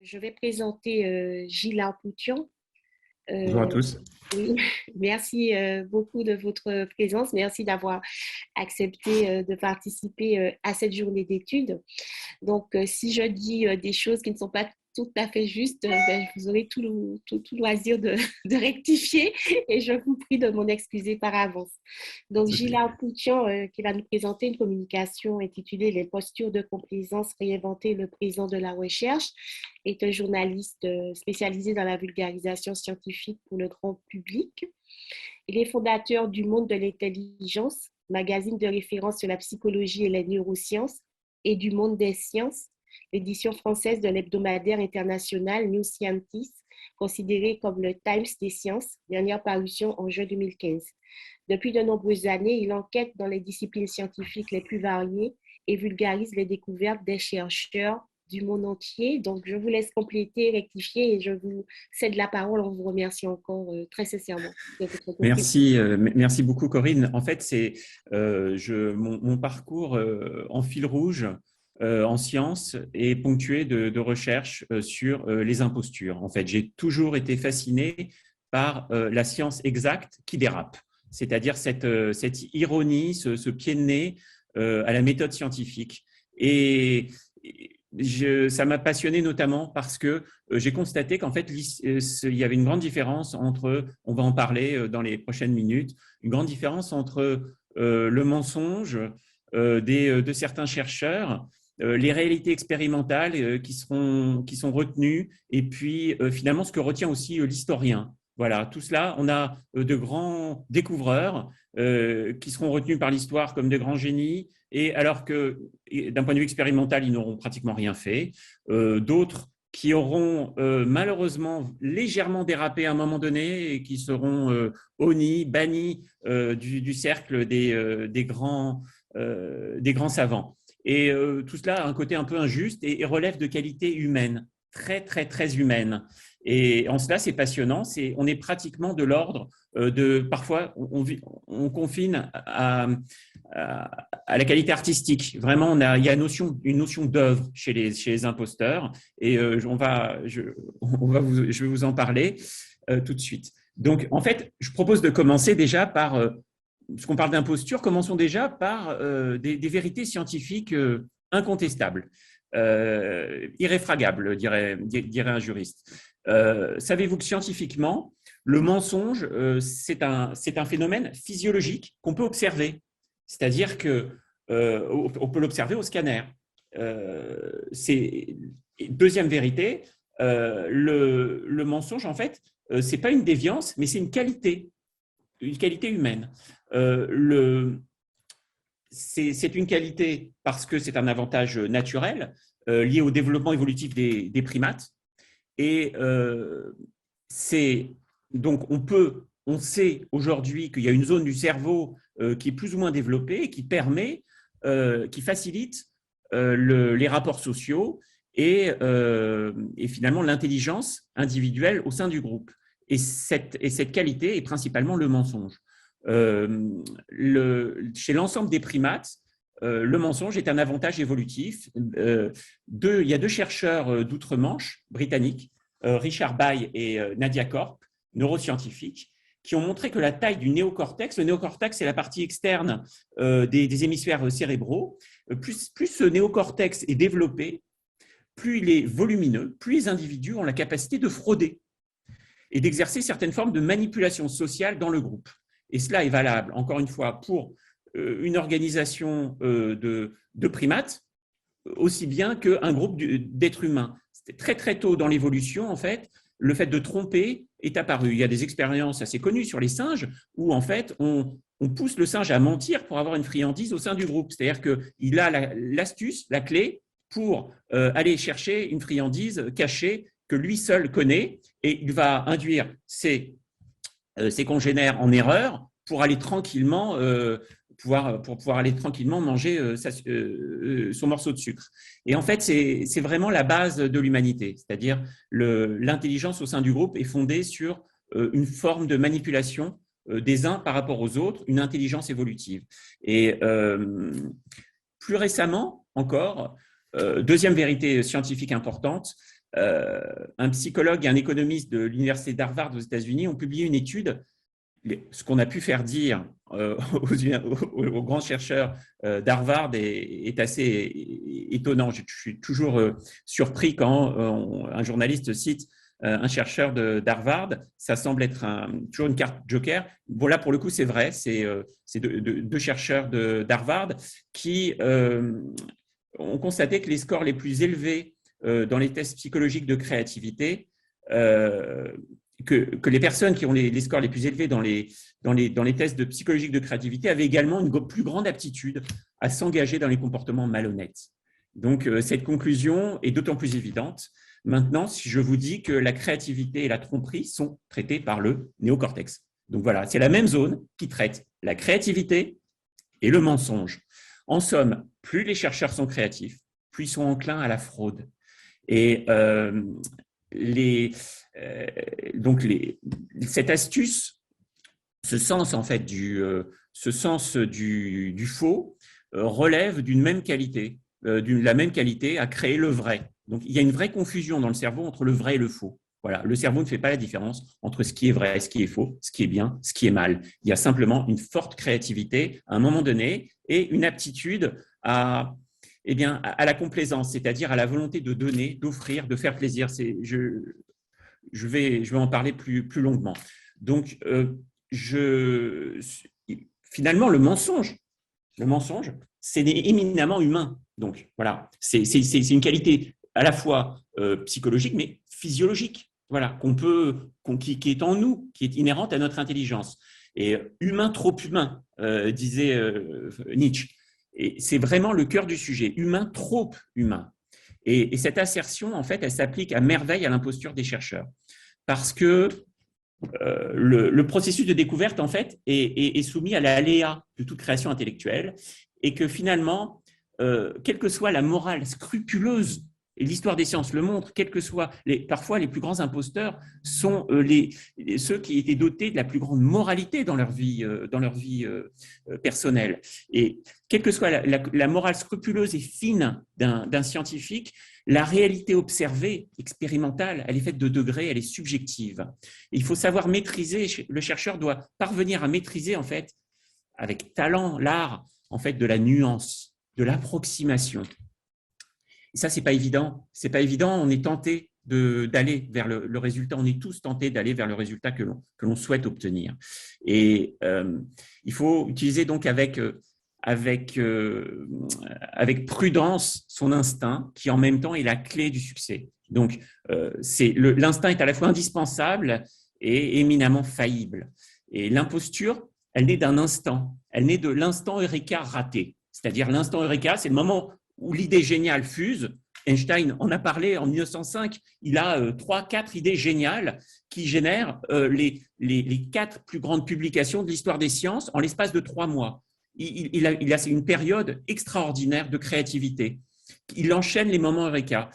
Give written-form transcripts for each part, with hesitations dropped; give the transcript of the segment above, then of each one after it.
Je vais présenter Gilles Arpoutian. Bonjour à Euh, tous. oui, merci beaucoup de votre présence. Merci d'avoir accepté de participer à cette journée d'études. Donc, si je dis des choses qui ne sont pas tout à fait justes, ben, vous aurez tout loisir de rectifier et je vous prie de m'en excuser par avance. Donc, Ok. Gilles Pouchian, qui va nous présenter une communication intitulée Les postures de complaisance, réinventer le présent de la recherche, est un journaliste spécialisé dans la vulgarisation scientifique pour le grand public. Il est fondateur du Monde de l'intelligence, magazine de référence sur la psychologie et les neurosciences, et du Monde des sciences, l'édition française de l'hebdomadaire international New Scientist, considéré comme le Times des sciences, dernière parution en juin 2015. Depuis de nombreuses années, il enquête dans les disciplines scientifiques les plus variées et vulgarise les découvertes des chercheurs du monde entier. Donc, je vous laisse compléter, rectifier et je vous cède la parole en vous remerciant encore très sincèrement de votre contribution. Merci beaucoup, Corinne. En fait, c'est mon parcours en fil rouge en sciences est ponctué de recherches sur les impostures. En fait, j'ai toujours été fasciné par la science exacte qui dérape, c'est-à-dire cette ironie, ce pied de nez à la méthode scientifique. Et ça m'a passionné notamment parce que j'ai constaté qu'en fait, il y avait une grande différence entre, on va en parler dans les prochaines minutes, une grande différence entre le mensonge de certains chercheurs, les réalités expérimentales qui sont retenues, et puis finalement ce que retient aussi l'historien. Voilà, tout cela, on a de grands découvreurs qui seront retenus par l'histoire comme de grands génies, et alors que d'un point de vue expérimental, ils n'auront pratiquement rien fait. D'autres qui auront malheureusement légèrement dérapé à un moment donné et qui seront honnis, bannis du cercle des grands savants. Et tout cela a un côté un peu injuste et relève de qualités humaines, très, très, très humaines. Et en cela, c'est passionnant. On est pratiquement de l'ordre de… Parfois, on confine à la qualité artistique. Vraiment, il y a une notion d'œuvre chez les imposteurs. Et je vais vous en parler tout de suite. Donc, en fait, je propose de commencer déjà par… puisqu'on parle d'imposture, commençons déjà par des vérités scientifiques incontestables, irréfragables, dirait un juriste. Savez-vous que scientifiquement, le mensonge, c'est un phénomène physiologique qu'on peut observer. C'est-à-dire que on peut l'observer au scanner. Deuxième vérité, le mensonge, en fait, c'est pas une déviance, mais c'est une qualité humaine. C'est une qualité parce que c'est un avantage naturel lié au développement évolutif des primates. Et donc on sait aujourd'hui qu'il y a une zone du cerveau qui est plus ou moins développée et qui facilite les rapports sociaux et finalement l'intelligence individuelle au sein du groupe. Et cette qualité est principalement le mensonge. Chez l'ensemble des primates, le mensonge est un avantage évolutif. Il y a deux chercheurs d'outre-Manche britanniques, Richard Bay et Nadia Korp, neuroscientifiques, qui ont montré que la taille du néocortex, le néocortex c'est la partie externe des hémisphères cérébraux, plus ce néocortex est développé, plus il est volumineux, plus les individus ont la capacité de frauder et d'exercer certaines formes de manipulation sociale dans le groupe. Et cela est valable, encore une fois, pour une organisation de primates, aussi bien qu'un groupe d'êtres humains. C'était très, très tôt dans l'évolution, en fait, le fait de tromper est apparu. Il y a des expériences assez connues sur les singes où, en fait, on pousse le singe à mentir pour avoir une friandise au sein du groupe. C'est-à-dire qu'il a l'astuce, la clé pour aller chercher une friandise cachée que lui seul connaît, et il va induire ses congénères en erreur pour aller tranquillement pour pouvoir aller tranquillement manger son morceau de sucre. Et en fait, c'est vraiment la base de l'humanité, c'est-à-dire l'intelligence au sein du groupe est fondée sur une forme de manipulation des uns par rapport aux autres, une intelligence évolutive. Et plus récemment encore, deuxième vérité scientifique importante, un psychologue et un économiste de l'université d'Harvard aux États-Unis ont publié une étude. Ce qu'on a pu faire dire aux grands chercheurs d'Harvard est assez étonnant. Je suis toujours surpris quand un journaliste cite un chercheur d'Harvard. Ça semble être toujours une carte joker. Bon, là, pour le coup, c'est vrai. C'est deux chercheurs d'Harvard qui ont constaté que les scores les plus élevés dans les tests psychologiques de créativité, que les personnes qui ont les scores les plus élevés dans les tests de psychologique de créativité avaient également une plus grande aptitude à s'engager dans les comportements malhonnêtes. Donc, cette conclusion est d'autant plus évidente maintenant si je vous dis que la créativité et la tromperie sont traitées par le néocortex. Donc voilà, c'est la même zone qui traite la créativité et le mensonge. En somme, plus les chercheurs sont créatifs, plus ils sont enclins à la fraude. Et cette astuce, ce sens en fait du faux relève d'une même qualité, la même qualité à créer le vrai. Donc il y a une vraie confusion dans le cerveau entre le vrai et le faux. Voilà, le cerveau ne fait pas la différence entre ce qui est vrai, ce qui est faux, ce qui est bien, ce qui est mal. Il y a simplement une forte créativité à un moment donné et une aptitude à la complaisance, c'est-à-dire à la volonté de donner, d'offrir, de faire plaisir. Je vais en parler plus longuement. Donc, finalement, le mensonge, c'est éminemment humain. Donc, voilà, c'est une qualité à la fois psychologique, mais physiologique, voilà, qui est en nous, qui est inhérente à notre intelligence. Et humain, trop humain, disait Nietzsche. Et c'est vraiment le cœur du sujet, humain, trop humain. Et cette assertion, en fait, elle s'applique à merveille à l'imposture des chercheurs. Parce que le processus de découverte, en fait, est soumis à l'aléa de toute création intellectuelle et que finalement, quelle que soit la morale scrupuleuse, et l'histoire des sciences le montre, quels que soient parfois les plus grands imposteurs sont ceux qui étaient dotés de la plus grande moralité dans leur vie personnelle. Et quelle que soit la morale scrupuleuse et fine d'un scientifique, la réalité observée, expérimentale, elle est faite de degrés, elle est subjective. Et il faut savoir maîtriser, le chercheur doit parvenir à maîtriser, en fait, avec talent, l'art, en fait, de la nuance, de l'approximation. Et ça, c'est pas évident. C'est pas évident. On est tenté d'aller vers le résultat. On est tous tentés d'aller vers le résultat que l'on souhaite obtenir. Et il faut utiliser donc avec prudence son instinct, qui en même temps est la clé du succès. Donc, l'instinct est à la fois indispensable et éminemment faillible. Et l'imposture, elle naît d'un instant. Elle naît de l'instant Eureka raté. C'est-à-dire l'instant Eureka, c'est le moment où l'idée géniale fuse. Einstein en a parlé en 1905. Il a 3-4 idées géniales qui génèrent les 4 plus grandes publications de l'histoire des sciences en l'espace de 3 mois. Il a une période extraordinaire de créativité. Il enchaîne les moments Eureka.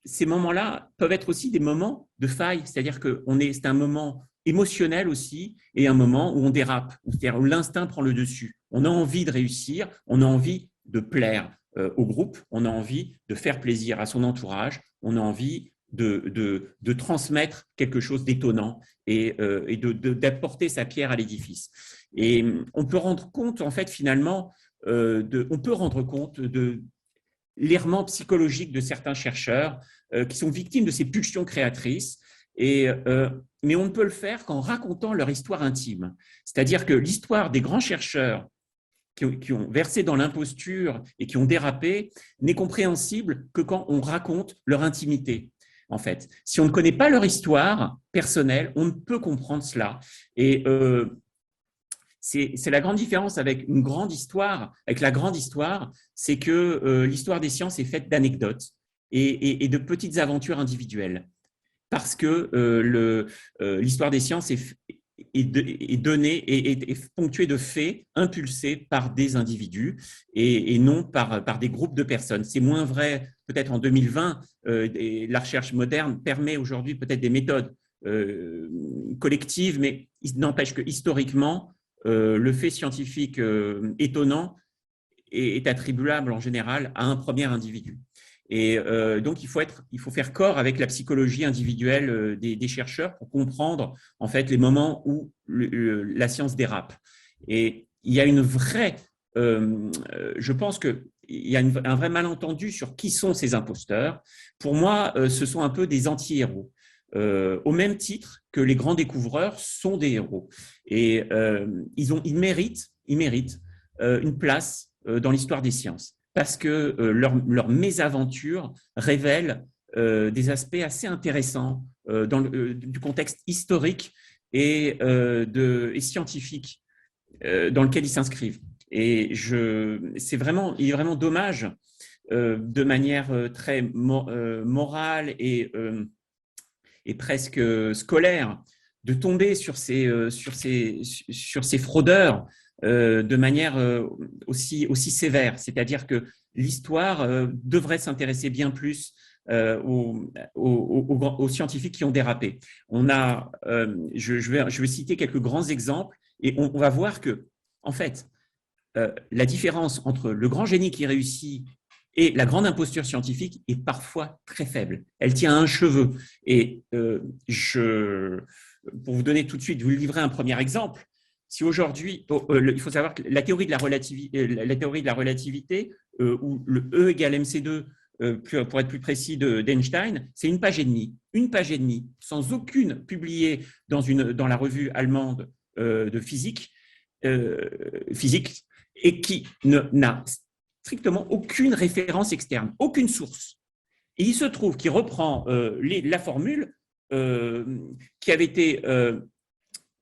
Ces moments-là peuvent être aussi des moments de faille, c'est-à-dire que c'est un moment émotionnel aussi et un moment où on dérape, c'est-à-dire où l'instinct prend le dessus. On a envie de réussir, on a envie de plaire au groupe, on a envie de faire plaisir à son entourage, on a envie de transmettre quelque chose d'étonnant et d'apporter sa pierre à l'édifice. Et on peut rendre compte, en fait, finalement, on peut rendre compte de l'errement psychologique de certains chercheurs qui sont victimes de ces pulsions créatrices, mais on ne peut le faire qu'en racontant leur histoire intime. C'est-à-dire que l'histoire des grands chercheurs qui ont versé dans l'imposture et qui ont dérapé n'est compréhensible que quand on raconte leur intimité. En fait, si on ne connaît pas leur histoire personnelle, on ne peut comprendre cela. Et c'est la grande différence avec une grande histoire. Avec la grande histoire, c'est que l'histoire des sciences est faite d'anecdotes et de petites aventures individuelles. Parce que l'histoire des sciences est donnée et est ponctuée de faits impulsés par des individus et non par des groupes de personnes. C'est moins vrai peut-être en 2020. La recherche moderne permet aujourd'hui peut-être des méthodes collectives, mais il n'empêche que historiquement, le fait scientifique étonnant est attribuable en général à un premier individu. Et donc, il faut faire corps avec la psychologie individuelle des chercheurs pour comprendre en fait les moments où la science dérape. Et il y a une vraie, je pense qu'il y a un vrai malentendu sur qui sont ces imposteurs. Pour moi, ce sont un peu des anti-héros. Au même titre que les grands découvreurs sont des héros. Et ils méritent une place dans l'histoire des sciences parce que leur mésaventure révèle des aspects assez intéressants du contexte historique et scientifique dans lequel ils s'inscrivent. Et il est vraiment dommage de manière très morale et presque scolaire de tomber sur ces fraudeurs de manière aussi sévère. C'est-à-dire que l'histoire devrait s'intéresser bien plus aux scientifiques qui ont dérapé. Je vais citer quelques grands exemples et on va voir que, en fait, la différence entre le grand génie qui réussit et la grande imposture scientifique est parfois très faible. Elle tient à un cheveu. Et pour vous donner tout de suite, vous livrer un premier exemple. Si aujourd'hui, il faut savoir que la théorie de la relativité, où le E égale MC2, pour être plus précis, d'Einstein, c'est une page et demie, sans aucune publiée dans la revue allemande de physique, et qui n'a strictement aucune référence externe, aucune source. Et il se trouve qu'il reprend la formule qui avait été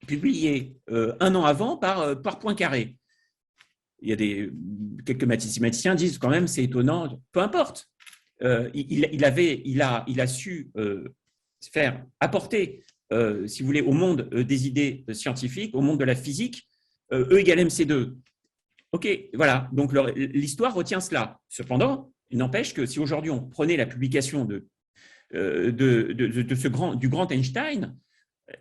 publiée un an avant par Poincaré. Il y a quelques mathématiciens disent quand même c'est étonnant, peu importe. Il a su faire apporter, si vous voulez, au monde des idées scientifiques, au monde de la physique, E égale MC2. OK, voilà, donc l'histoire retient cela. Cependant, il n'empêche que si aujourd'hui on prenait la publication du grand Einstein,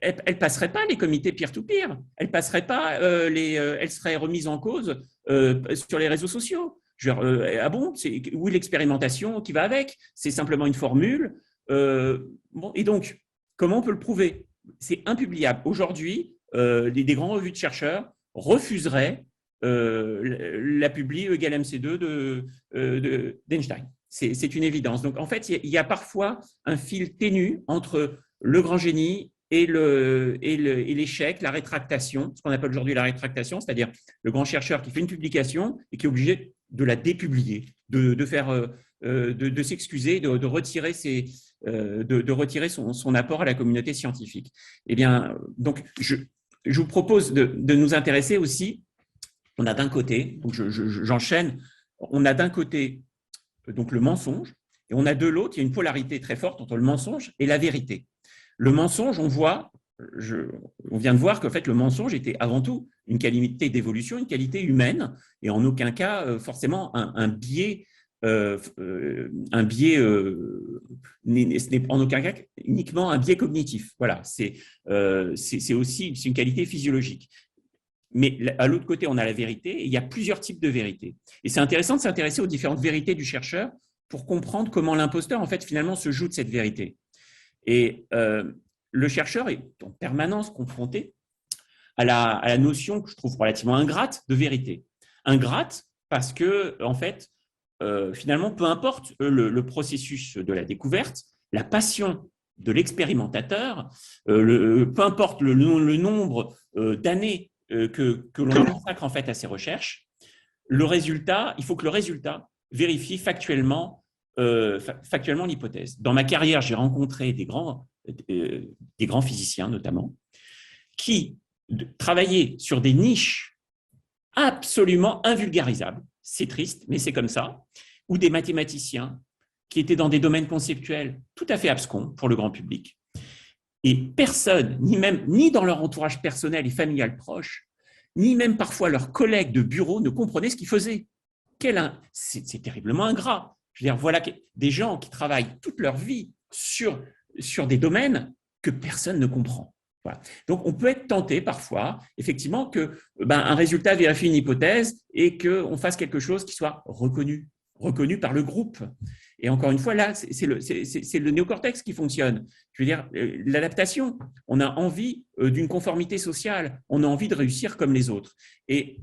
elle ne passerait pas les comités peer-to-peer, elle passerait pas elle serait remise en cause sur les réseaux sociaux. Ah bon, où est l'expérimentation qui va avec? C'est simplement une formule. Bon, et donc, comment on peut le prouver? C'est impubliable. Aujourd'hui, des grandes revues de chercheurs refuseraient la publie E égale MC2 d'Einstein. C'est une évidence. Donc, en fait, il y a parfois un fil ténu entre le grand génie et l'échec, la rétractation, ce qu'on appelle aujourd'hui la rétractation, c'est-à-dire le grand chercheur qui fait une publication et qui est obligé de la dépublier, de s'excuser, de retirer son apport à la communauté scientifique. Eh bien, donc, je vous propose de nous intéresser aussi. On a d'un côté, donc j'enchaîne, on a d'un côté donc le mensonge, et on a de l'autre, il y a une polarité très forte entre le mensonge et la vérité. Le mensonge, on vient de voir qu'en fait le mensonge était avant tout une qualité d'évolution, une qualité humaine, et en aucun cas forcément un biais. Ce n'est en aucun cas uniquement un biais cognitif. Voilà, c'est une qualité physiologique. Mais à l'autre côté, on a la vérité, et il y a plusieurs types de vérités. Et c'est intéressant de s'intéresser aux différentes vérités du chercheur pour comprendre comment l'imposteur, en fait, finalement, se joue de cette vérité. Et le chercheur est en permanence confronté à la notion que je trouve relativement ingrate de vérité. Ingrate parce que, en fait, finalement, peu importe le processus de la découverte, la passion de l'expérimentateur, peu importe le nombre d'années que l'on consacre en fait à ces recherches, il faut que le résultat vérifie factuellement l'hypothèse. Dans ma carrière, j'ai rencontré des grands physiciens notamment qui travaillaient sur des niches absolument invulgarisables. C'est triste, mais c'est comme ça. Ou des mathématiciens qui étaient dans des domaines conceptuels tout à fait abscons pour le grand public. Et personne, ni dans leur entourage personnel et familial proche, ni même parfois leurs collègues de bureau ne comprenaient ce qu'ils faisaient. C'est terriblement ingrat. Je veux dire, voilà des gens qui travaillent toute leur vie sur des domaines que personne ne comprend. Voilà. Donc, on peut être tenté parfois, effectivement, qu'un résultat vérifie une hypothèse et qu'on fasse quelque chose qui soit reconnu par le groupe. Et encore une fois, là, c'est le néocortex qui fonctionne. Je veux dire, l'adaptation, on a envie d'une conformité sociale, on a envie de réussir comme les autres. Et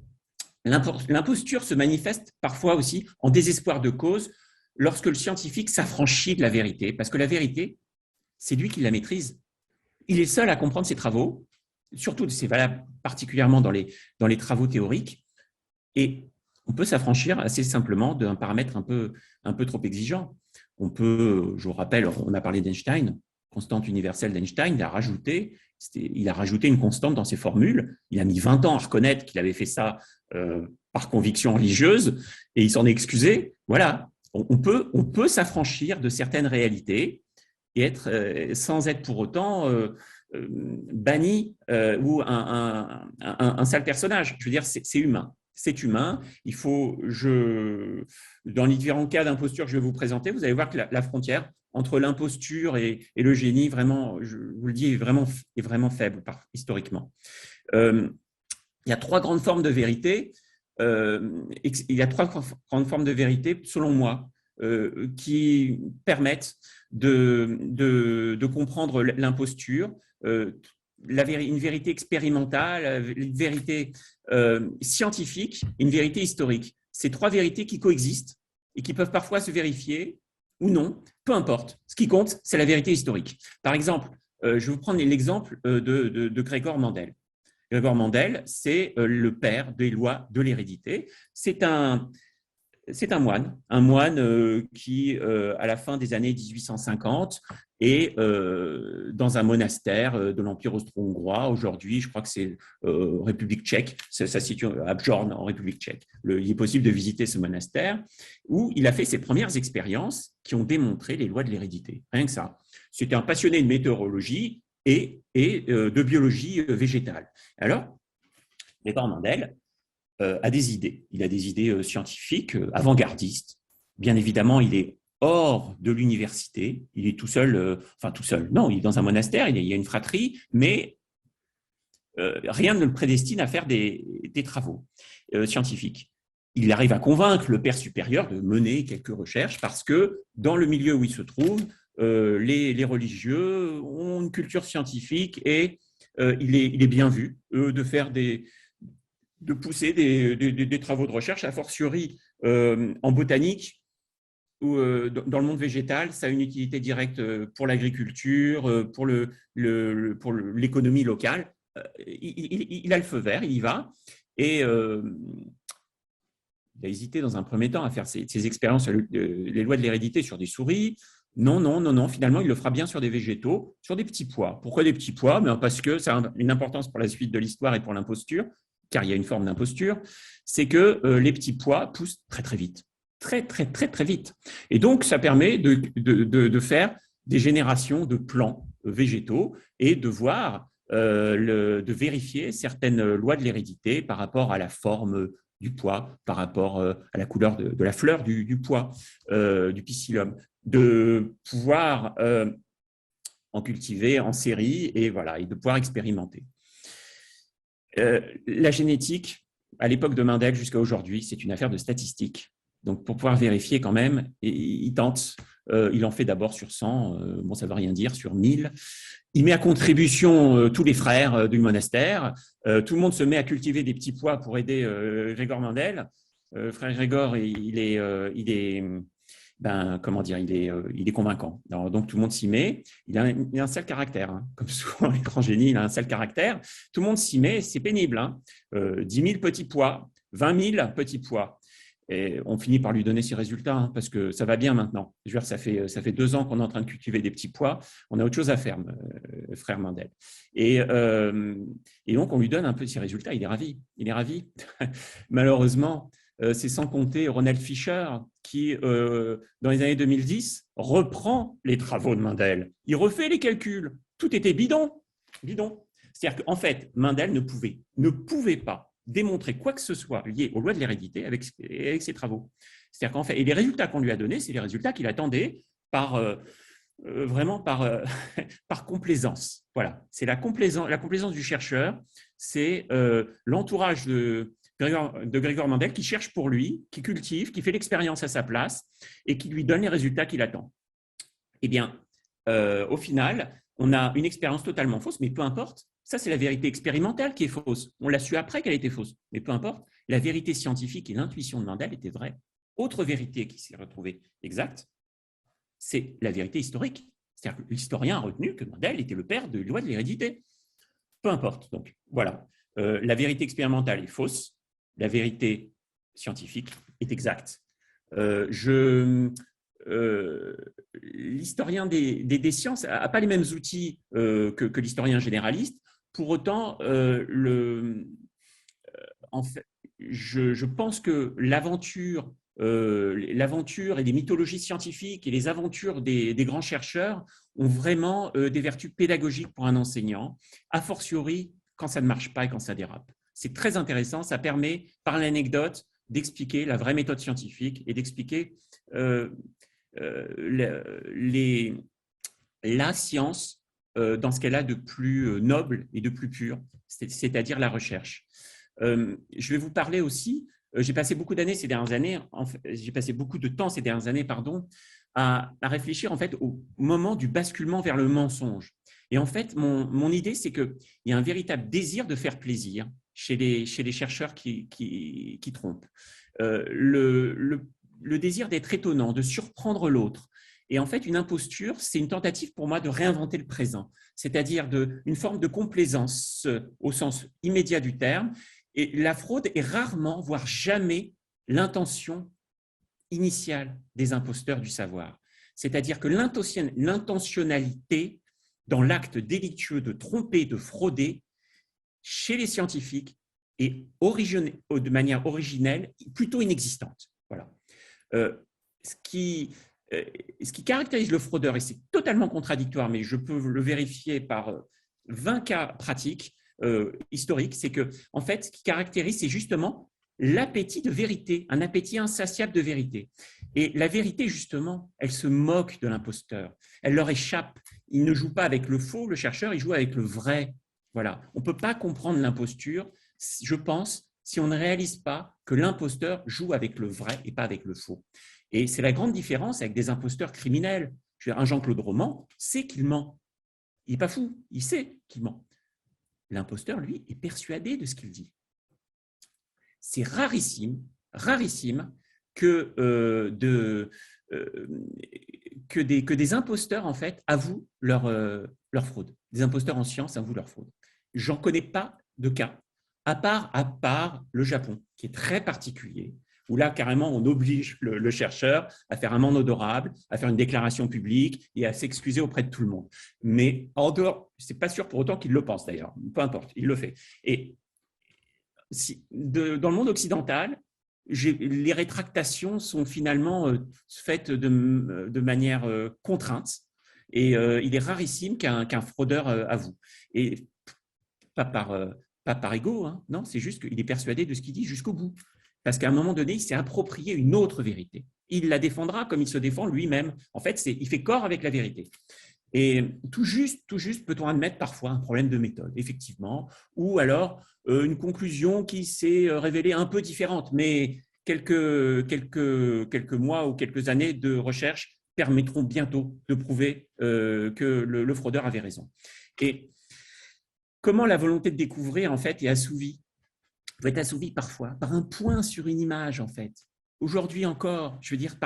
l'imposture se manifeste parfois aussi en désespoir de cause lorsque le scientifique s'affranchit de la vérité, parce que la vérité, c'est lui qui la maîtrise. Il est seul à comprendre ses travaux, surtout c'est valable particulièrement dans les travaux théoriques, et on peut s'affranchir assez simplement d'un paramètre un peu trop exigeant. On peut, je vous rappelle, on a parlé d'Einstein, constante universelle d'Einstein, il a rajouté une constante dans ses formules. Il a mis 20 ans à reconnaître qu'il avait fait ça par conviction religieuse et il s'en est excusé. Voilà, on peut s'affranchir de certaines réalités et être, sans être pour autant banni ou un sale personnage. Je veux dire, c'est humain. C'est humain. Il faut, dans les différents cas d'imposture que je vais vous présenter, vous allez voir que la frontière entre l'imposture et le génie, vraiment, je vous le dis, est vraiment faible historiquement. Il y a trois grandes formes de vérité. Il y a trois grandes formes de vérité, selon moi, qui permettent de comprendre l'imposture, une vérité expérimentale, une vérité scientifique, une vérité historique. Ces trois vérités qui coexistent et qui peuvent parfois se vérifier ou non, peu importe. Ce qui compte, c'est la vérité historique. Par exemple, je vais vous prendre l'exemple de Gregor Mendel. Gregor Mendel, c'est le père des lois de l'hérédité. C'est un moine qui, à la fin des années 1850, est dans un monastère de l'Empire austro-hongrois. Aujourd'hui, je crois que c'est République tchèque, ça se situe à Bjorn, en République tchèque. Il est possible de visiter ce monastère où il a fait ses premières expériences qui ont démontré les lois de l'hérédité. Rien que ça. C'était un passionné de météorologie et de biologie végétale. Alors, Gregor Mendel a des idées. Il a des idées scientifiques, avant-gardistes. Bien évidemment, il est hors de l'université. Il est tout seul, tout seul. Non, il est dans un monastère, il y a une fratrie, mais rien ne le prédestine à faire des travaux scientifiques. Il arrive à convaincre le père supérieur de mener quelques recherches parce que dans le milieu où il se trouve, les religieux ont une culture scientifique et il est bien vu de faire de pousser des travaux de recherche, a fortiori en botanique ou dans le monde végétal, ça a une utilité directe pour l'agriculture, pour l'économie locale. Il a le feu vert, il y va. Et il a hésité dans un premier temps à faire ses expériences, les lois de l'hérédité sur des souris. Non, finalement, il le fera bien sur des végétaux, sur des petits pois. Pourquoi des petits pois? Parce que ça a une importance pour la suite de l'histoire et pour l'imposture, car il y a une forme d'imposture, c'est que les petits pois poussent très, très vite. Très, très, très, très vite. Et donc, ça permet de faire des générations de plants végétaux et de voir, de vérifier certaines lois de l'hérédité par rapport à la forme du pois, par rapport à la couleur de la fleur du pois, du psyllium, de pouvoir en cultiver en série et, voilà, et de pouvoir expérimenter. La génétique, à l'époque de Mendel jusqu'à aujourd'hui, c'est une affaire de statistiques. Donc, pour pouvoir vérifier quand même, il tente, il en fait d'abord sur 100, bon, ça ne veut rien dire, sur 1000. Il met à contribution tous les frères du monastère. Tout le monde se met à cultiver des petits pois pour aider Gregor Mendel. Frère Gregor, il est convaincant. Alors, donc, tout le monde s'y met. Il a un sale caractère, hein. Comme souvent les grands génies, il a un sale caractère. Tout le monde s'y met, c'est pénible, hein. 10 000 petits pois, 20 000 petits pois. Et on finit par lui donner ses résultats, hein, parce que ça va bien maintenant. Je veux dire, ça fait 2 ans qu'on est en train de cultiver des petits pois. On a autre chose à faire, frère Mendel. Et donc, on lui donne un peu ses résultats. Il est ravi. Il est ravi. Malheureusement, c'est sans compter Ronald Fisher qui, dans les années 2010, reprend les travaux de Mendel. Il refait les calculs. Tout était bidon. Bidon. C'est-à-dire qu'en fait, Mendel ne pouvait pas démontrer quoi que ce soit lié aux lois de l'hérédité avec ses travaux. C'est-à-dire qu'en fait, et les résultats qu'on lui a donnés, c'est les résultats qu'il attendait vraiment par complaisance. Voilà, c'est la complaisance du chercheur, c'est l'entourage de de Gregor Mendel, qui cherche pour lui, qui cultive, qui fait l'expérience à sa place et qui lui donne les résultats qu'il attend. Eh bien, au final, on a une expérience totalement fausse, mais peu importe. Ça, c'est la vérité expérimentale qui est fausse. On l'a su après qu'elle était fausse, mais peu importe. La vérité scientifique et l'intuition de Mendel étaient vraies. Autre vérité qui s'est retrouvée exacte, c'est la vérité historique. C'est-à-dire que l'historien a retenu que Mendel était le père de la loi de l'hérédité. Peu importe. Donc, voilà. La vérité expérimentale est fausse. La vérité scientifique est exacte. L'historien des sciences n'a pas les mêmes outils que l'historien généraliste. Pour autant, en fait, je pense que l'aventure et les mythologies scientifiques et les aventures des grands chercheurs ont vraiment des vertus pédagogiques pour un enseignant, a fortiori quand ça ne marche pas et quand ça dérape. C'est très intéressant, ça permet, par l'anecdote, d'expliquer la vraie méthode scientifique et d'expliquer la science dans ce qu'elle a de plus noble et de plus pur, c'est-à-dire la recherche. Je vais vous parler aussi, j'ai passé beaucoup d'années ces dernières années, j'ai passé beaucoup de temps ces dernières années, pardon, à réfléchir en fait au moment du basculement vers le mensonge. Et en fait, mon idée, c'est qu'il y a un véritable désir de faire plaisir chez les chercheurs qui trompent. Le désir d'être étonnant, de surprendre l'autre. Et en fait, une imposture, c'est une tentative pour moi de réinventer le présent, c'est-à-dire une forme de complaisance au sens immédiat du terme. Et la fraude est rarement, voire jamais, l'intention initiale des imposteurs du savoir. C'est-à-dire que l'intentionnalité dans l'acte délictueux de tromper, de frauder, chez les scientifiques, est de manière originelle plutôt inexistante. Voilà. Ce qui caractérise le fraudeur, et c'est totalement contradictoire, mais je peux le vérifier par 20 cas pratiques, historiques, c'est que, en fait, ce qui caractérise, c'est justement l'appétit de vérité, un appétit insatiable de vérité. Et la vérité, justement, elle se moque de l'imposteur, elle leur échappe. Il ne joue pas avec le faux, le chercheur, il joue avec le vrai. Voilà. On ne peut pas comprendre l'imposture, je pense, si on ne réalise pas que l'imposteur joue avec le vrai et pas avec le faux. Et c'est la grande différence avec des imposteurs criminels. Un Jean-Claude Roman sait qu'il ment. Il n'est pas fou, il sait qu'il ment. L'imposteur, lui, est persuadé de ce qu'il dit. C'est rarissime, rarissime que des imposteurs, en fait, avouent leur fraude. Des imposteurs en sciences avouent leur fraude. J'en connais pas de cas, à part le Japon, qui est très particulier, où là, carrément, on oblige le chercheur à faire amende honorable, à faire une déclaration publique et à s'excuser auprès de tout le monde. Mais en dehors, ce n'est pas sûr pour autant qu'il le pense d'ailleurs, peu importe, il le fait. Et dans le monde occidental, les rétractations sont finalement faites de manière contrainte, et il est rarissime qu'un fraudeur avoue. Et pas par ego, hein, non, c'est juste qu'il est persuadé de ce qu'il dit jusqu'au bout. Parce qu'à un moment donné, il s'est approprié une autre vérité. Il la défendra comme il se défend lui-même. En fait, il fait corps avec la vérité. Et tout juste peut-on admettre parfois un problème de méthode, effectivement, ou alors une conclusion qui s'est révélée un peu différente, mais quelques mois ou quelques années de recherche permettront bientôt de prouver que le fraudeur avait raison. Et comment la volonté de découvrir, en fait, est assouvie, peut être assouvie parfois par un point sur une image, en fait. Aujourd'hui encore, je veux dire,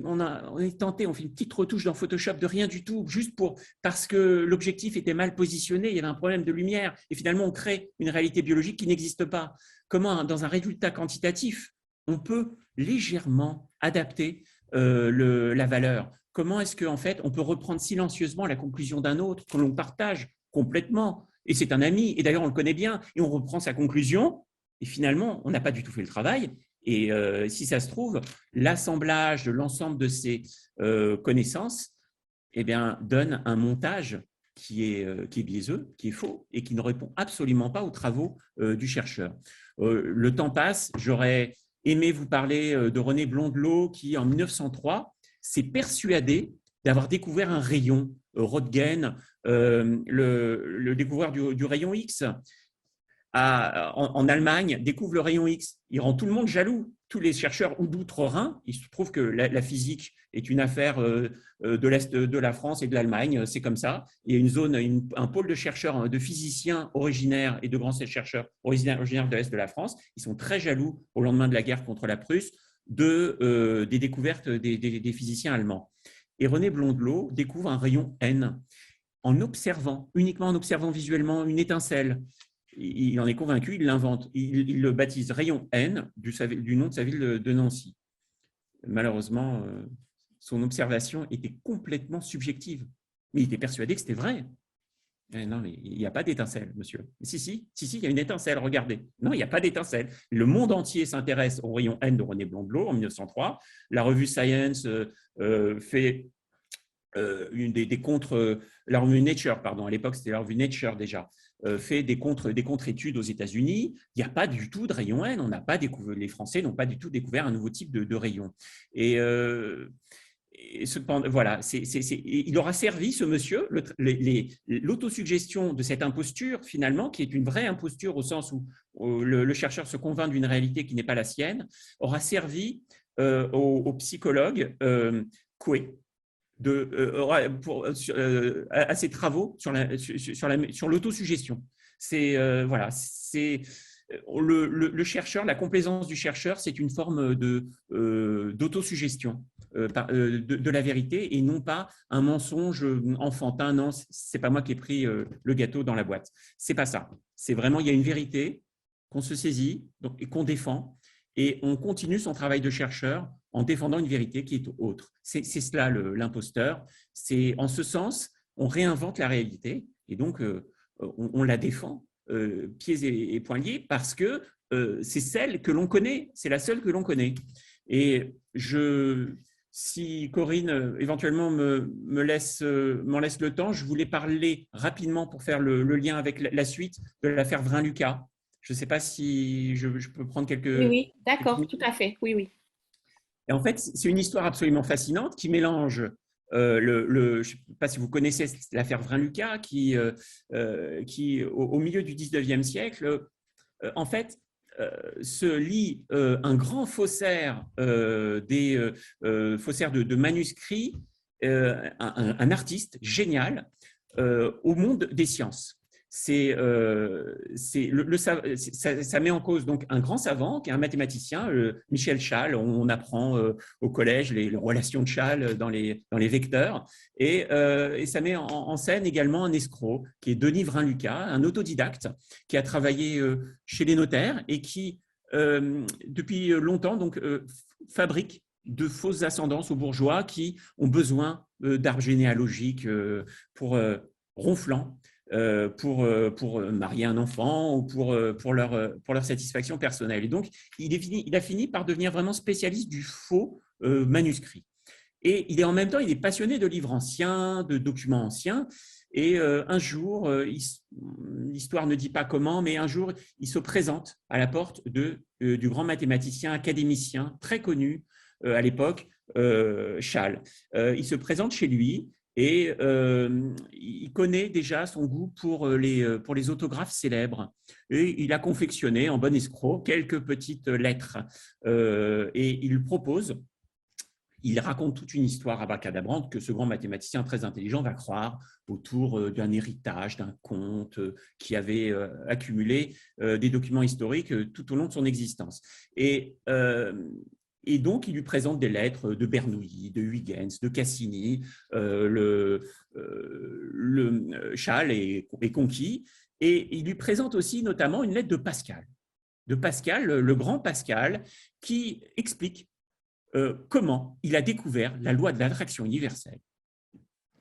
on est tenté, on fait une petite retouche dans Photoshop de rien du tout, juste parce que l'objectif était mal positionné, il y avait un problème de lumière, et finalement on crée une réalité biologique qui n'existe pas. Comment, dans un résultat quantitatif, on peut légèrement adapter la valeur? Comment est-ce qu'en fait, on peut reprendre silencieusement la conclusion d'un autre que l'on partage complètement, et c'est un ami, et d'ailleurs on le connaît bien, et on reprend sa conclusion, et finalement on n'a pas du tout fait le travail. Et si ça se trouve, l'assemblage de l'ensemble de ces connaissances, eh bien, donne un montage qui est biaiseux, qui est faux et qui ne répond absolument pas aux travaux du chercheur. Le temps passe, j'aurais aimé vous parler de René Blondelot qui, en 1903, s'est persuadé d'avoir découvert un rayon, Röntgen, le découvreur du rayon X, en Allemagne découvre le rayon X. Il rend tout le monde jaloux. Tous les chercheurs d'outre-Rhin, il se trouve que la physique est une affaire de l'Est de la France et de l'Allemagne, c'est comme ça. Il y a une zone, un pôle de chercheurs, de physiciens originaires et de grands chercheurs originaires de l'Est de la France. Ils sont très jaloux au lendemain de la guerre contre la Prusse des découvertes des physiciens allemands. Et René Blondelot découvre un rayon N uniquement en observant visuellement une étincelle. Il en est convaincu, il l'invente. Il le baptise rayon N du nom de sa ville de Nancy. Malheureusement, son observation était complètement subjective. Mais il était persuadé que c'était vrai. Non, mais il n'y a pas d'étincelle, monsieur. Si, il y a une étincelle, regardez. Non, il n'y a pas d'étincelle. Le monde entier s'intéresse au rayon N de René Blondelot en 1903. La revue Science fait des contre… La revue Nature, pardon, à l'époque, c'était la revue Nature déjà, fait des contre-études aux États-Unis. Il n'y a pas du tout de rayon N. Les Français n'ont pas du tout découvert un nouveau type de rayon. Et cependant, voilà, il aura servi, ce monsieur, l'autosuggestion de cette imposture, finalement, qui est une vraie imposture au sens où le chercheur se convainc d'une réalité qui n'est pas la sienne, aura servi au psychologue Coué à ses travaux sur l'autosuggestion. Voilà, c'est le chercheur, la complaisance du chercheur, c'est une forme d'autosuggestion de la vérité et non pas un mensonge enfantin. Non, c'est pas moi qui ai pris le gâteau dans la boîte. C'est pas ça. C'est vraiment, il y a une vérité qu'on se saisit et qu'on défend et on continue son travail de chercheur en défendant une vérité qui est autre. C'est cela l'imposteur. C'est en ce sens, on réinvente la réalité et donc on la défend pieds et poings liés parce que c'est celle que l'on connaît, c'est la seule que l'on connaît. Et si Corinne éventuellement m'en laisse le temps, je voulais parler rapidement pour faire le lien avec la suite de l'affaire Vrain-Lucas. Je ne sais pas si je peux prendre quelques… Oui, d'accord, tout à fait, oui. Et en fait, c'est une histoire absolument fascinante qui mélange je ne sais pas si vous connaissez l'affaire Vrain-Lucas qui au milieu du 19e siècle, en fait, se lie un grand faussaire, faussaires de manuscrits, un artiste génial au monde des sciences. Ça met en cause donc un grand savant qui est un mathématicien, Michel Chasles. On apprend au collège les relations de Chasles dans les vecteurs. Et ça met en scène également un escroc qui est Denis Vrain-Lucas, un autodidacte qui a travaillé chez les notaires et qui, depuis longtemps, donc, fabrique de fausses ascendances aux bourgeois qui ont besoin d'arbres généalogiques ronflants. Pour marier un enfant ou pour leur satisfaction personnelle. Et donc, il a fini par devenir vraiment spécialiste du faux manuscrit. Et il est passionné de livres anciens, de documents anciens. Et un jour, l'histoire ne dit pas comment, mais un jour, il se présente à la porte du grand mathématicien académicien très connu à l'époque, Chasles. Il se présente chez lui. Et il connaît déjà son goût pour les autographes célèbres. Et il a confectionné, en bon escroc, quelques petites lettres. Et il propose, il raconte toute une histoire abracadabrante que ce grand mathématicien très intelligent va croire autour d'un héritage, d'un conte qui avait accumulé des documents historiques tout au long de son existence. Et donc, il lui présente des lettres de Bernoulli, de Huygens, de Cassini. Chasles est conquis. Et il lui présente aussi notamment une lettre de Pascal, le grand Pascal, qui explique comment il a découvert la loi de l'attraction universelle,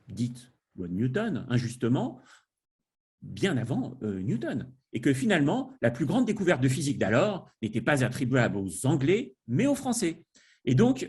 dite loi de Newton, injustement, bien avant Newton. Et que finalement, la plus grande découverte de physique d'alors n'était pas attribuable aux Anglais, mais aux Français. Et donc,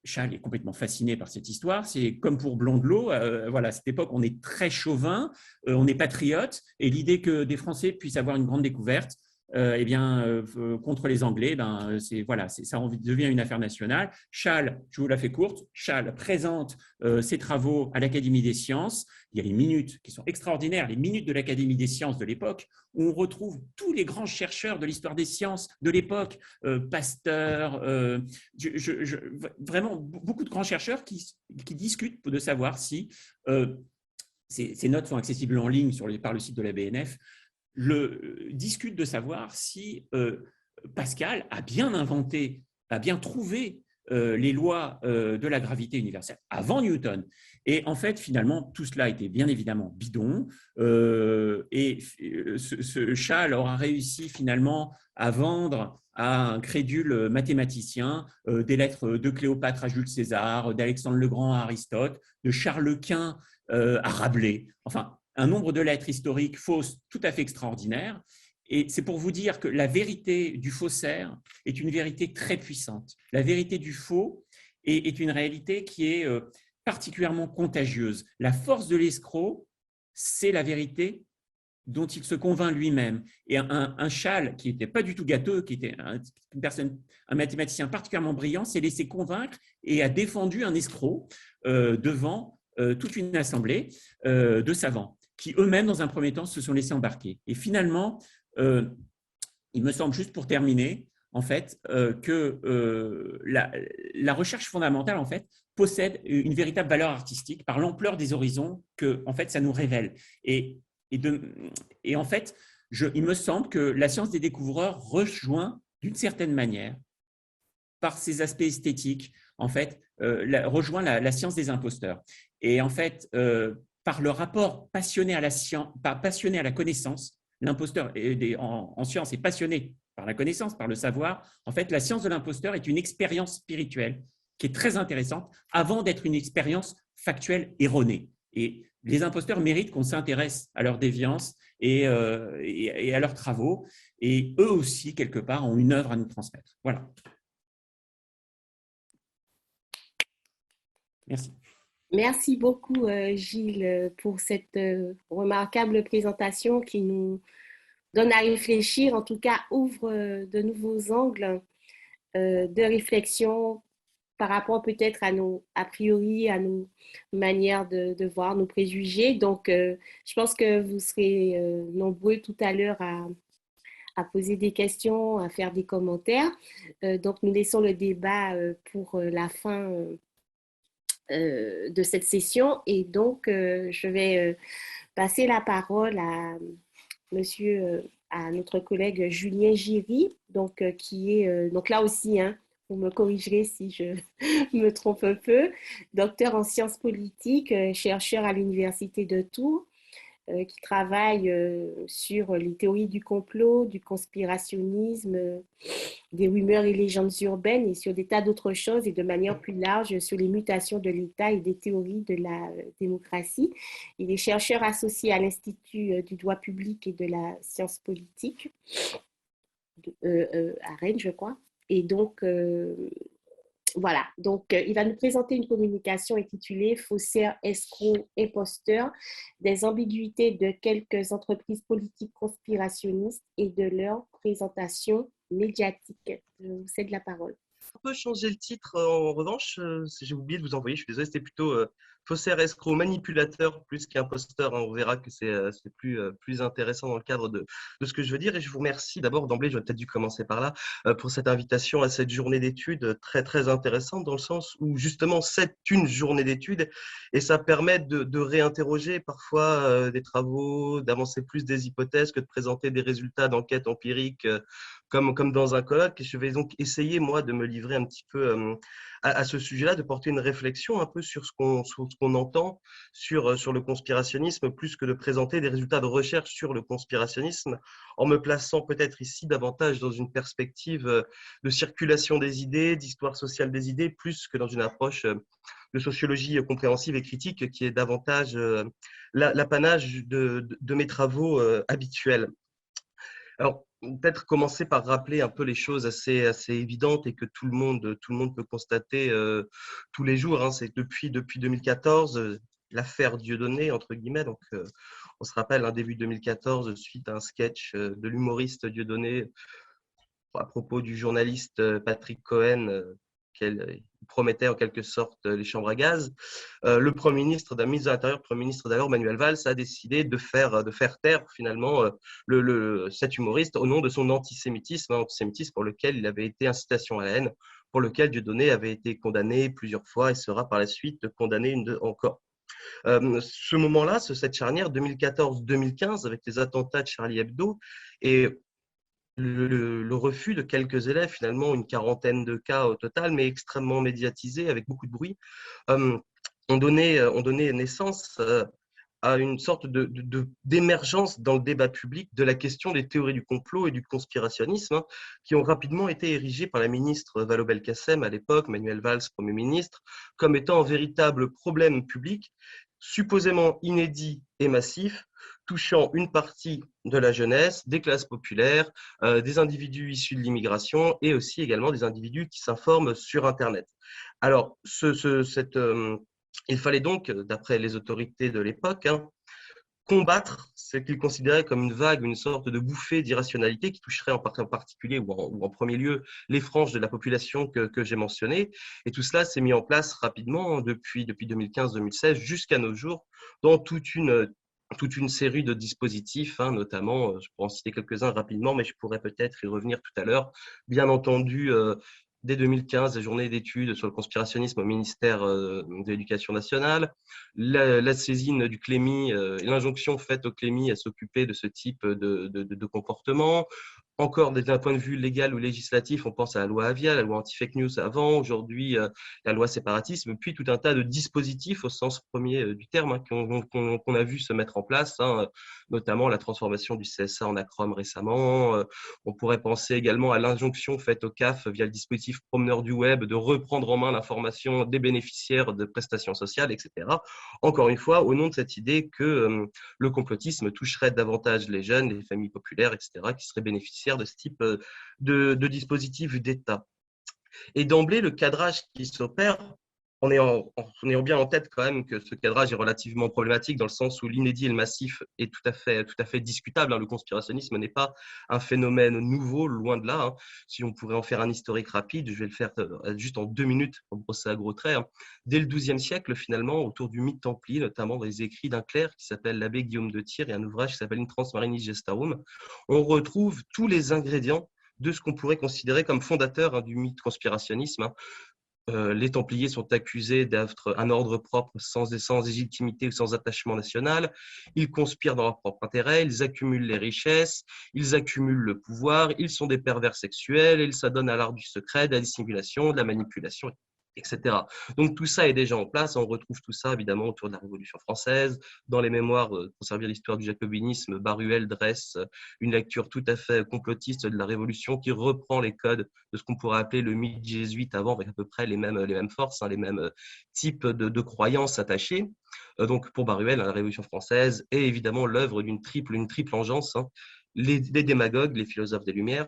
Chasles est complètement fasciné par cette histoire. C'est comme pour Blondelot, voilà, à cette époque, on est très chauvin, on est patriote, et l'idée que des Français puissent avoir une grande découverte, eh bien, contre les Anglais, ben, voilà, ça devient une affaire nationale. Schall, je vous la fais courte, Schall présente ses travaux à l'Académie des sciences. Il y a les minutes qui sont extraordinaires, les minutes de l'Académie des sciences de l'époque, où on retrouve tous les grands chercheurs de l'histoire des sciences de l'époque, Pasteur, vraiment beaucoup de grands chercheurs qui discutent de savoir si, ces notes sont accessibles en ligne par le site de la BNF, discutent de savoir si Pascal a bien inventé, a bien trouvé les lois de la gravité universelle avant Newton. Et en fait, finalement, tout cela était bien évidemment bidon. Et ce Schall aura réussi finalement à vendre à un crédule mathématicien des lettres de Cléopâtre à Jules César, d'Alexandre le Grand à Aristote, de Charles Quint à Rabelais. Enfin, un nombre de lettres historiques fausses tout à fait extraordinaires. Et c'est pour vous dire que la vérité du faussaire est une vérité très puissante. La vérité du faux est une réalité qui est particulièrement contagieuse. La force de l'escroc, c'est la vérité dont il se convainc lui-même. Et un Schall qui n'était pas du tout gâteux, qui était un mathématicien particulièrement brillant, s'est laissé convaincre et a défendu un escroc devant toute une assemblée de savants qui eux-mêmes, dans un premier temps, se sont laissés embarquer. Et finalement, il me semble, juste pour terminer, en fait, que la recherche fondamentale, en fait, possède une véritable valeur artistique par l'ampleur des horizons que, en fait, ça nous révèle. Et en fait, il me semble que la science des découvreurs rejoint, d'une certaine manière, par ses aspects esthétiques, en fait, rejoint la science des imposteurs. Et en fait, par le rapport passionné à la science, passionné à la connaissance, l'imposteur en science est passionné par la connaissance, par le savoir. En fait, la science de l'imposteur est une expérience spirituelle qui est très intéressante avant d'être une expérience factuelle erronée. Et les imposteurs méritent qu'on s'intéresse à leur déviance et à leurs travaux. Et eux aussi, quelque part, ont une œuvre à nous transmettre. Voilà. Merci. Merci beaucoup, Gilles, pour cette remarquable présentation qui nous donne à réfléchir, en tout cas ouvre de nouveaux angles de réflexion par rapport peut-être à nos a priori, à nos manières de voir, nos préjugés. Donc, je pense que vous serez nombreux tout à l'heure à poser des questions, à faire des commentaires. Donc, nous laissons le débat pour la fin de cette session. Et donc, je vais passer la parole à à notre collègue Julien Giry, donc, qui est, donc là aussi, hein, vous me corrigerez si je me trompe un peu, docteur en sciences politiques, chercheur à l'Université de Tours, qui travaille sur les théories du complot, du conspirationnisme, des rumeurs et légendes urbaines et sur des tas d'autres choses et de manière plus large sur les mutations de l'État et des théories de la démocratie. Il est chercheur associé à l'Institut du droit public et de la science politique à Rennes, je crois. Et donc, voilà, donc il va nous présenter une communication intitulée Faussaires, escrocs, imposteurs, des ambiguïtés de quelques entreprises politiques conspirationnistes et de leur présentation médiatique. Je vous cède la parole. Un peu changer le titre en revanche, j'ai oublié de vous envoyer, je suis désolé, c'était plutôt faussaire, escroc, manipulateur plus qu'imposteur. Hein, on verra que c'est plus intéressant dans le cadre de ce que je veux dire. Et je vous remercie d'abord d'emblée, j'aurais peut-être dû commencer par là, pour cette invitation à cette journée d'études très très intéressante dans le sens où justement c'est une journée d'études et ça permet de réinterroger parfois des travaux, d'avancer plus des hypothèses que de présenter des résultats d'enquête empirique comme dans un colloque. Et je vais donc essayer, moi, de me livrer un petit peu à ce sujet-là, de porter une réflexion un peu sur ce qu'on entend sur le conspirationnisme, plus que de présenter des résultats de recherche sur le conspirationnisme, en me plaçant peut-être ici davantage dans une perspective de circulation des idées, d'histoire sociale des idées, plus que dans une approche de sociologie compréhensive et critique qui est davantage l'apanage de mes travaux habituels. Alors, peut-être commencer par rappeler un peu les choses assez évidentes et que tout le monde peut constater tous les jours. Hein. C'est depuis 2014, l'affaire Dieudonné, entre guillemets. Donc, on se rappelle, début 2014, suite à un sketch de l'humoriste Dieudonné à propos du journaliste Patrick Cohen, qu'il promettait en quelque sorte les chambres à gaz. Le Premier ministre, d'un ministre de l'Intérieur, le Premier ministre d'alors, Manuel Valls, a décidé de faire taire finalement cet humoriste au nom de son antisémitisme pour lequel il avait été incitation à la haine, pour lequel Dieudonné avait été condamné plusieurs fois et sera par la suite condamné encore. Ce moment-là, cette charnière 2014-2015 avec les attentats de Charlie Hebdo et le refus de quelques élèves, finalement une quarantaine de cas au total, mais extrêmement médiatisés, avec beaucoup de bruit, ont donné naissance à une sorte d'émergence dans le débat public de la question des théories du complot et du conspirationnisme, qui ont rapidement été érigées par la ministre Vallaud-Belkacem à l'époque, Manuel Valls, Premier ministre, comme étant un véritable problème public, supposément inédit et massif, touchant une partie de la jeunesse, des classes populaires, des individus issus de l'immigration et aussi également des individus qui s'informent sur Internet. Alors, il fallait donc, d'après les autorités de l'époque, combattre ce qu'ils considéraient comme une vague, une sorte de bouffée d'irrationalité qui toucherait en particulier ou en premier lieu les franges de la population que j'ai mentionnées. Et tout cela s'est mis en place rapidement depuis 2015-2016 jusqu'à nos jours dans toute une série de dispositifs, notamment, je pourrais en citer quelques-uns rapidement, mais je pourrais peut-être y revenir tout à l'heure. Bien entendu, dès 2015, la journée d'études sur le conspirationnisme au ministère de l'Éducation nationale, la saisine du Clémy, l'injonction faite au Clémy à s'occuper de ce type de comportement. Encore d'un point de vue légal ou législatif, on pense à la loi Avia, la loi anti-fake news avant, aujourd'hui la loi séparatisme, puis tout un tas de dispositifs au sens premier du terme qu'on a vu se mettre en place, notamment la transformation du CSA en ACROM récemment. On pourrait penser également à l'injonction faite au CAF via le dispositif promeneur du web de reprendre en main l'information des bénéficiaires de prestations sociales, etc. Encore une fois, au nom de cette idée que le complotisme toucherait davantage les jeunes, les familles populaires, etc., qui seraient bénéficiaires de ce type de dispositif d'État. Et d'emblée, le cadrage qui s'opère, en ayant bien en tête quand même que ce cadrage est relativement problématique dans le sens où l'inédit et le massif est tout à fait discutable. Le conspirationnisme n'est pas un phénomène nouveau, loin de là. Si on pourrait en faire un historique rapide, je vais le faire juste en 2 minutes pour brosser à gros traits. Dès le XIIe siècle, finalement, autour du mythe templier, notamment dans les écrits d'un clerc qui s'appelle l'abbé Guillaume de Tyr et un ouvrage qui s'appelle In Trans Marinis Gestarum, on retrouve tous les ingrédients de ce qu'on pourrait considérer comme fondateur du mythe conspirationnisme. Les Templiers sont accusés d'être un ordre propre sans légitimité ou sans attachement national. Ils conspirent dans leur propre intérêt, ils accumulent les richesses, ils accumulent le pouvoir, ils sont des pervers sexuels, ils s'adonnent à l'art du secret, de la dissimulation, de la manipulation, etc. Donc tout ça est déjà en place. On retrouve tout ça évidemment autour de la Révolution française. Dans les mémoires pour servir l'histoire du jacobinisme, Baruel dresse une lecture tout à fait complotiste de la Révolution qui reprend les codes de ce qu'on pourrait appeler le mythe jésuite avant, avec à peu près les mêmes forces, les mêmes types de croyances attachées. Donc pour Baruel, la Révolution française est évidemment l'œuvre d'une triple engeance. Les démagogues, les philosophes des Lumières,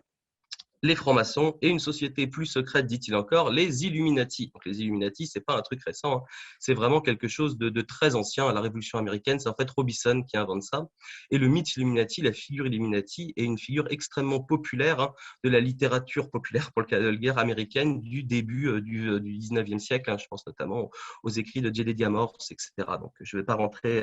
les francs-maçons et une société plus secrète, dit-il encore, les Illuminati. Donc les Illuminati, c'est pas un truc récent, c'est vraiment quelque chose de très ancien. À la Révolution américaine, c'est en fait Robinson qui invente ça. Et le mythe Illuminati, la figure Illuminati, est une figure extrêmement populaire de la littérature populaire pour le cas de la guerre américaine du début du 19e siècle. Je pense notamment aux écrits de Jedediah Morse, etc. Donc je ne vais pas rentrer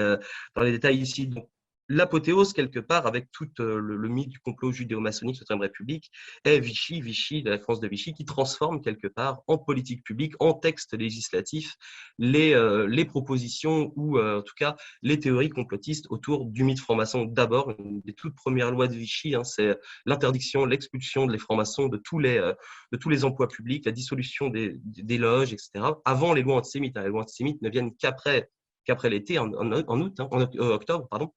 dans les détails ici. Donc, l'apothéose, quelque part, avec tout le mythe du complot judéo-maçonnique sur la République, est Vichy, la France de Vichy, qui transforme quelque part en politique publique, en texte législatif, les propositions ou en tout cas les théories complotistes autour du mythe franc-maçon. D'abord, une des toutes premières lois de Vichy, c'est l'interdiction, l'expulsion des francs-maçons de tous les emplois publics, la dissolution des loges, etc. Avant les lois antisémites. Les lois antisémites ne viennent qu'après l'été, en octobre, pardon.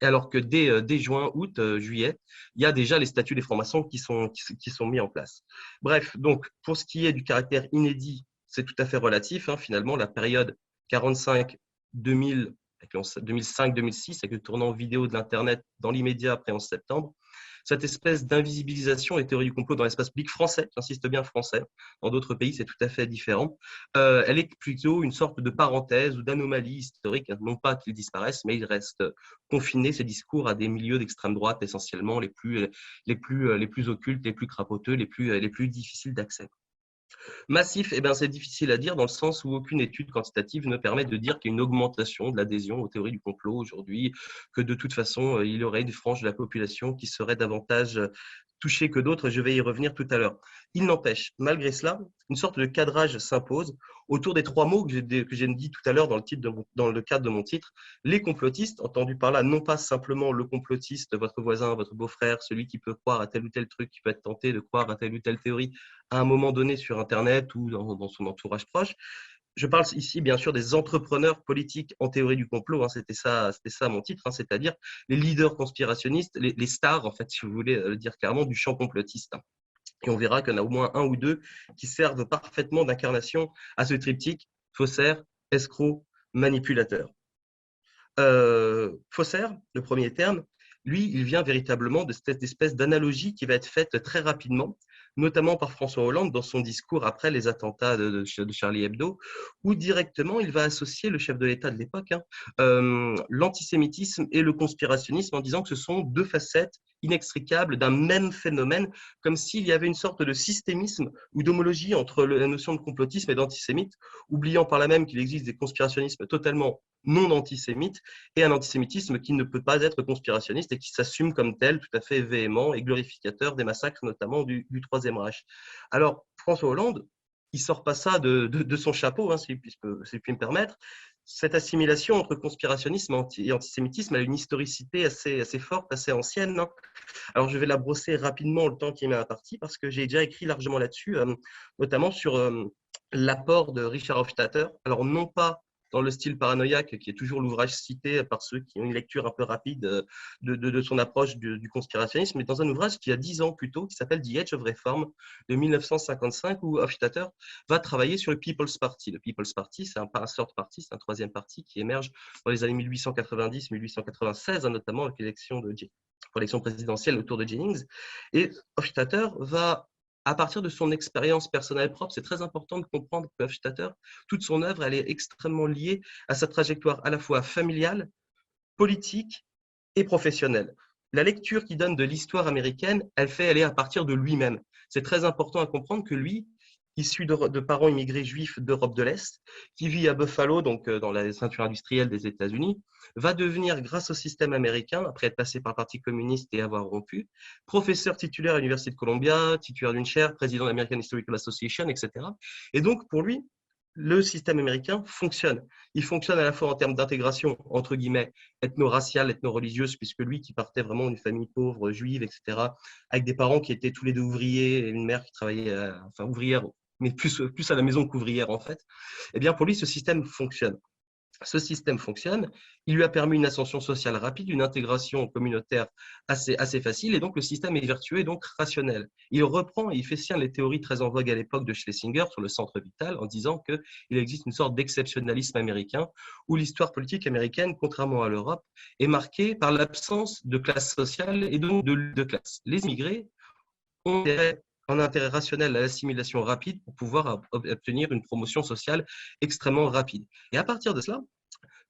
Et alors que dès juin, août, juillet, il y a déjà les statuts des francs-maçons qui sont mis en place. Bref, donc pour ce qui est du caractère inédit, c'est tout à fait relatif. Finalement, la période 45-2000 avec 2005-2006, avec le tournant vidéo de l'Internet dans l'immédiat après 11 septembre, cette espèce d'invisibilisation des théories du complot dans l'espace public français, j'insiste bien français, dans d'autres pays c'est tout à fait différent, elle est plutôt une sorte de parenthèse ou d'anomalie historique, non pas qu'ils disparaissent, mais ils restent confinés, ces discours, à des milieux d'extrême droite essentiellement les plus occultes, les plus crapoteux, les plus difficiles d'accès. Massif, eh ben, c'est difficile à dire dans le sens où aucune étude quantitative ne permet de dire qu'il y a une augmentation de l'adhésion aux théories du complot aujourd'hui, que de toute façon, il y aurait des franges de la population qui seraient davantage touchées que d'autres. Je vais y revenir tout à l'heure. Il n'empêche, malgré cela, une sorte de cadrage s'impose autour des trois mots que j'ai dit tout à l'heure dans le cadre de mon titre. Les complotistes, entendu par là, non pas simplement le complotiste, votre voisin, votre beau-frère, celui qui peut croire à tel ou tel truc, qui peut être tenté de croire à telle ou telle théorie à un moment donné sur Internet ou dans son entourage proche. Je parle ici, bien sûr, des entrepreneurs politiques en théorie du complot. C'était ça mon titre, c'est-à-dire les leaders conspirationnistes, les stars, en fait, si vous voulez le dire clairement, du champ complotiste. Et on verra qu'il y en a au moins un ou deux qui servent parfaitement d'incarnation à ce triptyque faussaire, escroc, manipulateur. Faussaire, le premier terme, lui, il vient véritablement de cette espèce d'analogie qui va être faite très rapidement, notamment par François Hollande dans son discours après les attentats de Charlie Hebdo, où directement il va associer le chef de l'État de l'époque, l'antisémitisme et le conspirationnisme, en disant que ce sont deux facettes inextricables d'un même phénomène, comme s'il y avait une sorte de systémisme ou d'homologie entre la notion de complotisme et d'antisémite, oubliant par là même qu'il existe des conspirationnismes totalement non antisémites et un antisémitisme qui ne peut pas être conspirationniste et qui s'assume comme tel, tout à fait véhément et glorificateur des massacres, notamment du Troisième Reich. Alors, François Hollande, il ne sort pas ça de son chapeau, si je puis me permettre. Cette assimilation entre conspirationnisme et antisémitisme a une historicité assez forte, assez ancienne. Alors, je vais la brosser rapidement le temps qui m'est imparti parce que j'ai déjà écrit largement là-dessus, notamment sur l'apport de Richard Hofstadter. Alors, non pas dans le style paranoïaque, qui est toujours l'ouvrage cité par ceux qui ont une lecture un peu rapide de son approche du conspirationnisme, mais dans un ouvrage qui a 10 ans plus tôt, qui s'appelle The Age of Reform, de 1955, où Hofstadter va travailler sur le People's Party. Le People's Party, c'est un sort parti, c'est un troisième parti qui émerge dans les années 1890-1896, notamment avec l'élection présidentielle autour de Jennings. Et Hofstadter va, à partir de son expérience personnelle propre, c'est très important de comprendre que Hofstadter, toute son œuvre, elle est extrêmement liée à sa trajectoire à la fois familiale, politique et professionnelle. La lecture qu'il donne de l'histoire américaine, elle est à partir de lui-même. C'est très important à comprendre que lui, issu de parents immigrés juifs d'Europe de l'Est, qui vit à Buffalo, donc dans la ceinture industrielle des États-Unis, va devenir, grâce au système américain, après être passé par le Parti communiste et avoir rompu, professeur titulaire à l'Université de Columbia, titulaire d'une chaire, président de l'American Historical Association, etc. Et donc, pour lui, le système américain fonctionne. Il fonctionne à la fois en termes d'intégration, entre guillemets, ethno-raciale, ethno-religieuse, puisque lui, qui partait vraiment d'une famille pauvre, juive, etc., avec des parents qui étaient tous les deux ouvriers et une mère qui travaillait, ouvrière, mais plus à la maison qu'ouvrière, en fait, eh bien, pour lui, ce système fonctionne. Ce système fonctionne, il lui a permis une ascension sociale rapide, une intégration communautaire assez facile, et donc le système est vertueux et donc rationnel. Il reprend et il fait sien les théories très en vogue à l'époque de Schlesinger sur le centre vital, en disant qu'il existe une sorte d'exceptionnalisme américain, où l'histoire politique américaine, contrairement à l'Europe, est marquée par l'absence de classe sociale et donc de classe. Les immigrés ont un intérêt rationnel à l'assimilation rapide pour pouvoir obtenir une promotion sociale extrêmement rapide. Et à partir de cela,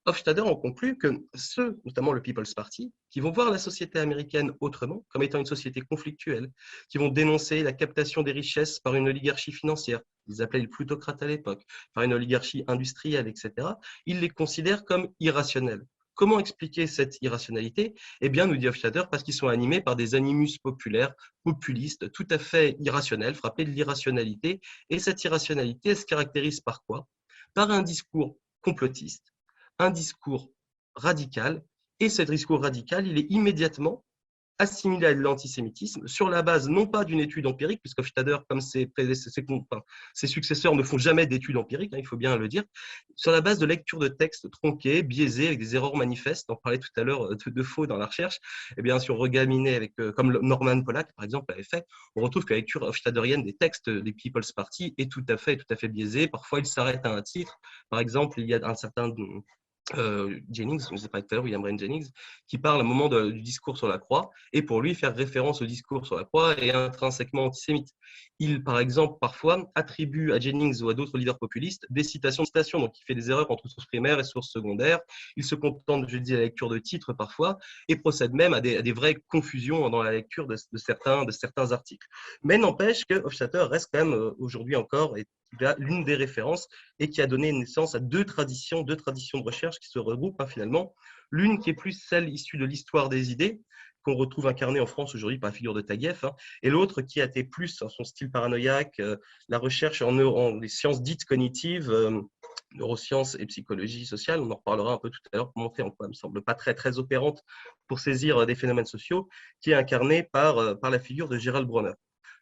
Hofstadter en conclut que ceux, notamment le People's Party, qui vont voir la société américaine autrement, comme étant une société conflictuelle, qui vont dénoncer la captation des richesses par une oligarchie financière, ils appelaient le plutocrate à l'époque, par une oligarchie industrielle, etc., ils les considèrent comme irrationnels. Comment expliquer cette irrationalité? Eh bien, nous dit Hofstadter, parce qu'ils sont animés par des animus populaires, populistes, tout à fait irrationnels, frappés de l'irrationalité. Et cette irrationalité, elle se caractérise par quoi? Par un discours complotiste, un discours radical, et ce discours radical, il est immédiatement assimilé à de l'antisémitisme sur la base non pas d'une étude empirique, puisque Hofstadter, comme ses successeurs, ne font jamais d'études empiriques, il faut bien le dire, sur la base de lecture de textes tronqués, biaisés, avec des erreurs manifestes. On parlait tout à l'heure de faux dans la recherche. Et bien, si on regaminait comme Norman Pollack, par exemple, l'avait fait, on retrouve que la lecture hofstadterienne des textes des People's Party est tout à fait biaisée. Parfois, il s'arrête à un titre. Par exemple, il y a un certain Jennings, je ne sais pas tout à l'heure, William Bryan Jennings, qui parle à un moment du discours sur la croix, et pour lui, faire référence au discours sur la croix est intrinsèquement antisémite. Il, par exemple, parfois, attribue à Jennings ou à d'autres leaders populistes des citations, donc il fait des erreurs entre sources primaires et sources secondaires. Il se contente, je dis, de la lecture de titres parfois, et procède même à des vraies confusions dans la lecture de certains articles. Mais n'empêche que Hofstadter reste quand même aujourd'hui encore l'une des références et qui a donné naissance à deux traditions de recherche qui se regroupent finalement. L'une qui est plus celle issue de l'histoire des idées, qu'on retrouve incarnée en France aujourd'hui par la figure de Taguieff, et l'autre qui a été plus en son style paranoïaque, la recherche en les sciences dites cognitives, neurosciences et psychologie sociale. On en reparlera un peu tout à l'heure pour montrer en quoi elle me semble pas très opérante pour saisir des phénomènes sociaux, qui est incarnée par la figure de Gerald Bronner.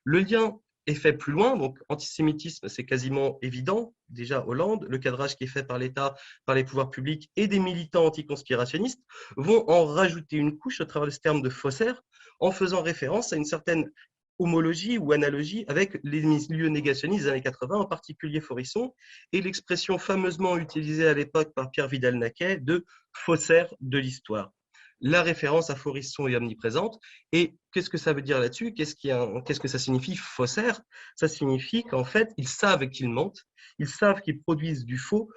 Le lien est fait plus loin, donc antisémitisme, c'est quasiment évident. Déjà, Hollande, le cadrage qui est fait par l'État, par les pouvoirs publics et des militants anticonspirationnistes vont en rajouter une couche au travers de ce terme de faussaire, en faisant référence à une certaine homologie ou analogie avec les milieux négationnistes des années 80, en particulier Faurisson, et l'expression fameusement utilisée à l'époque par Pierre Vidal-Naquet de faussaire de l'histoire. La référence à Faurisson est omniprésente. Et qu'est-ce que ça veut dire là-dessus? Qu'est-ce que ça signifie, faussaire? Ça signifie qu'en fait, ils savent qu'ils mentent, ils savent qu'ils produisent du faux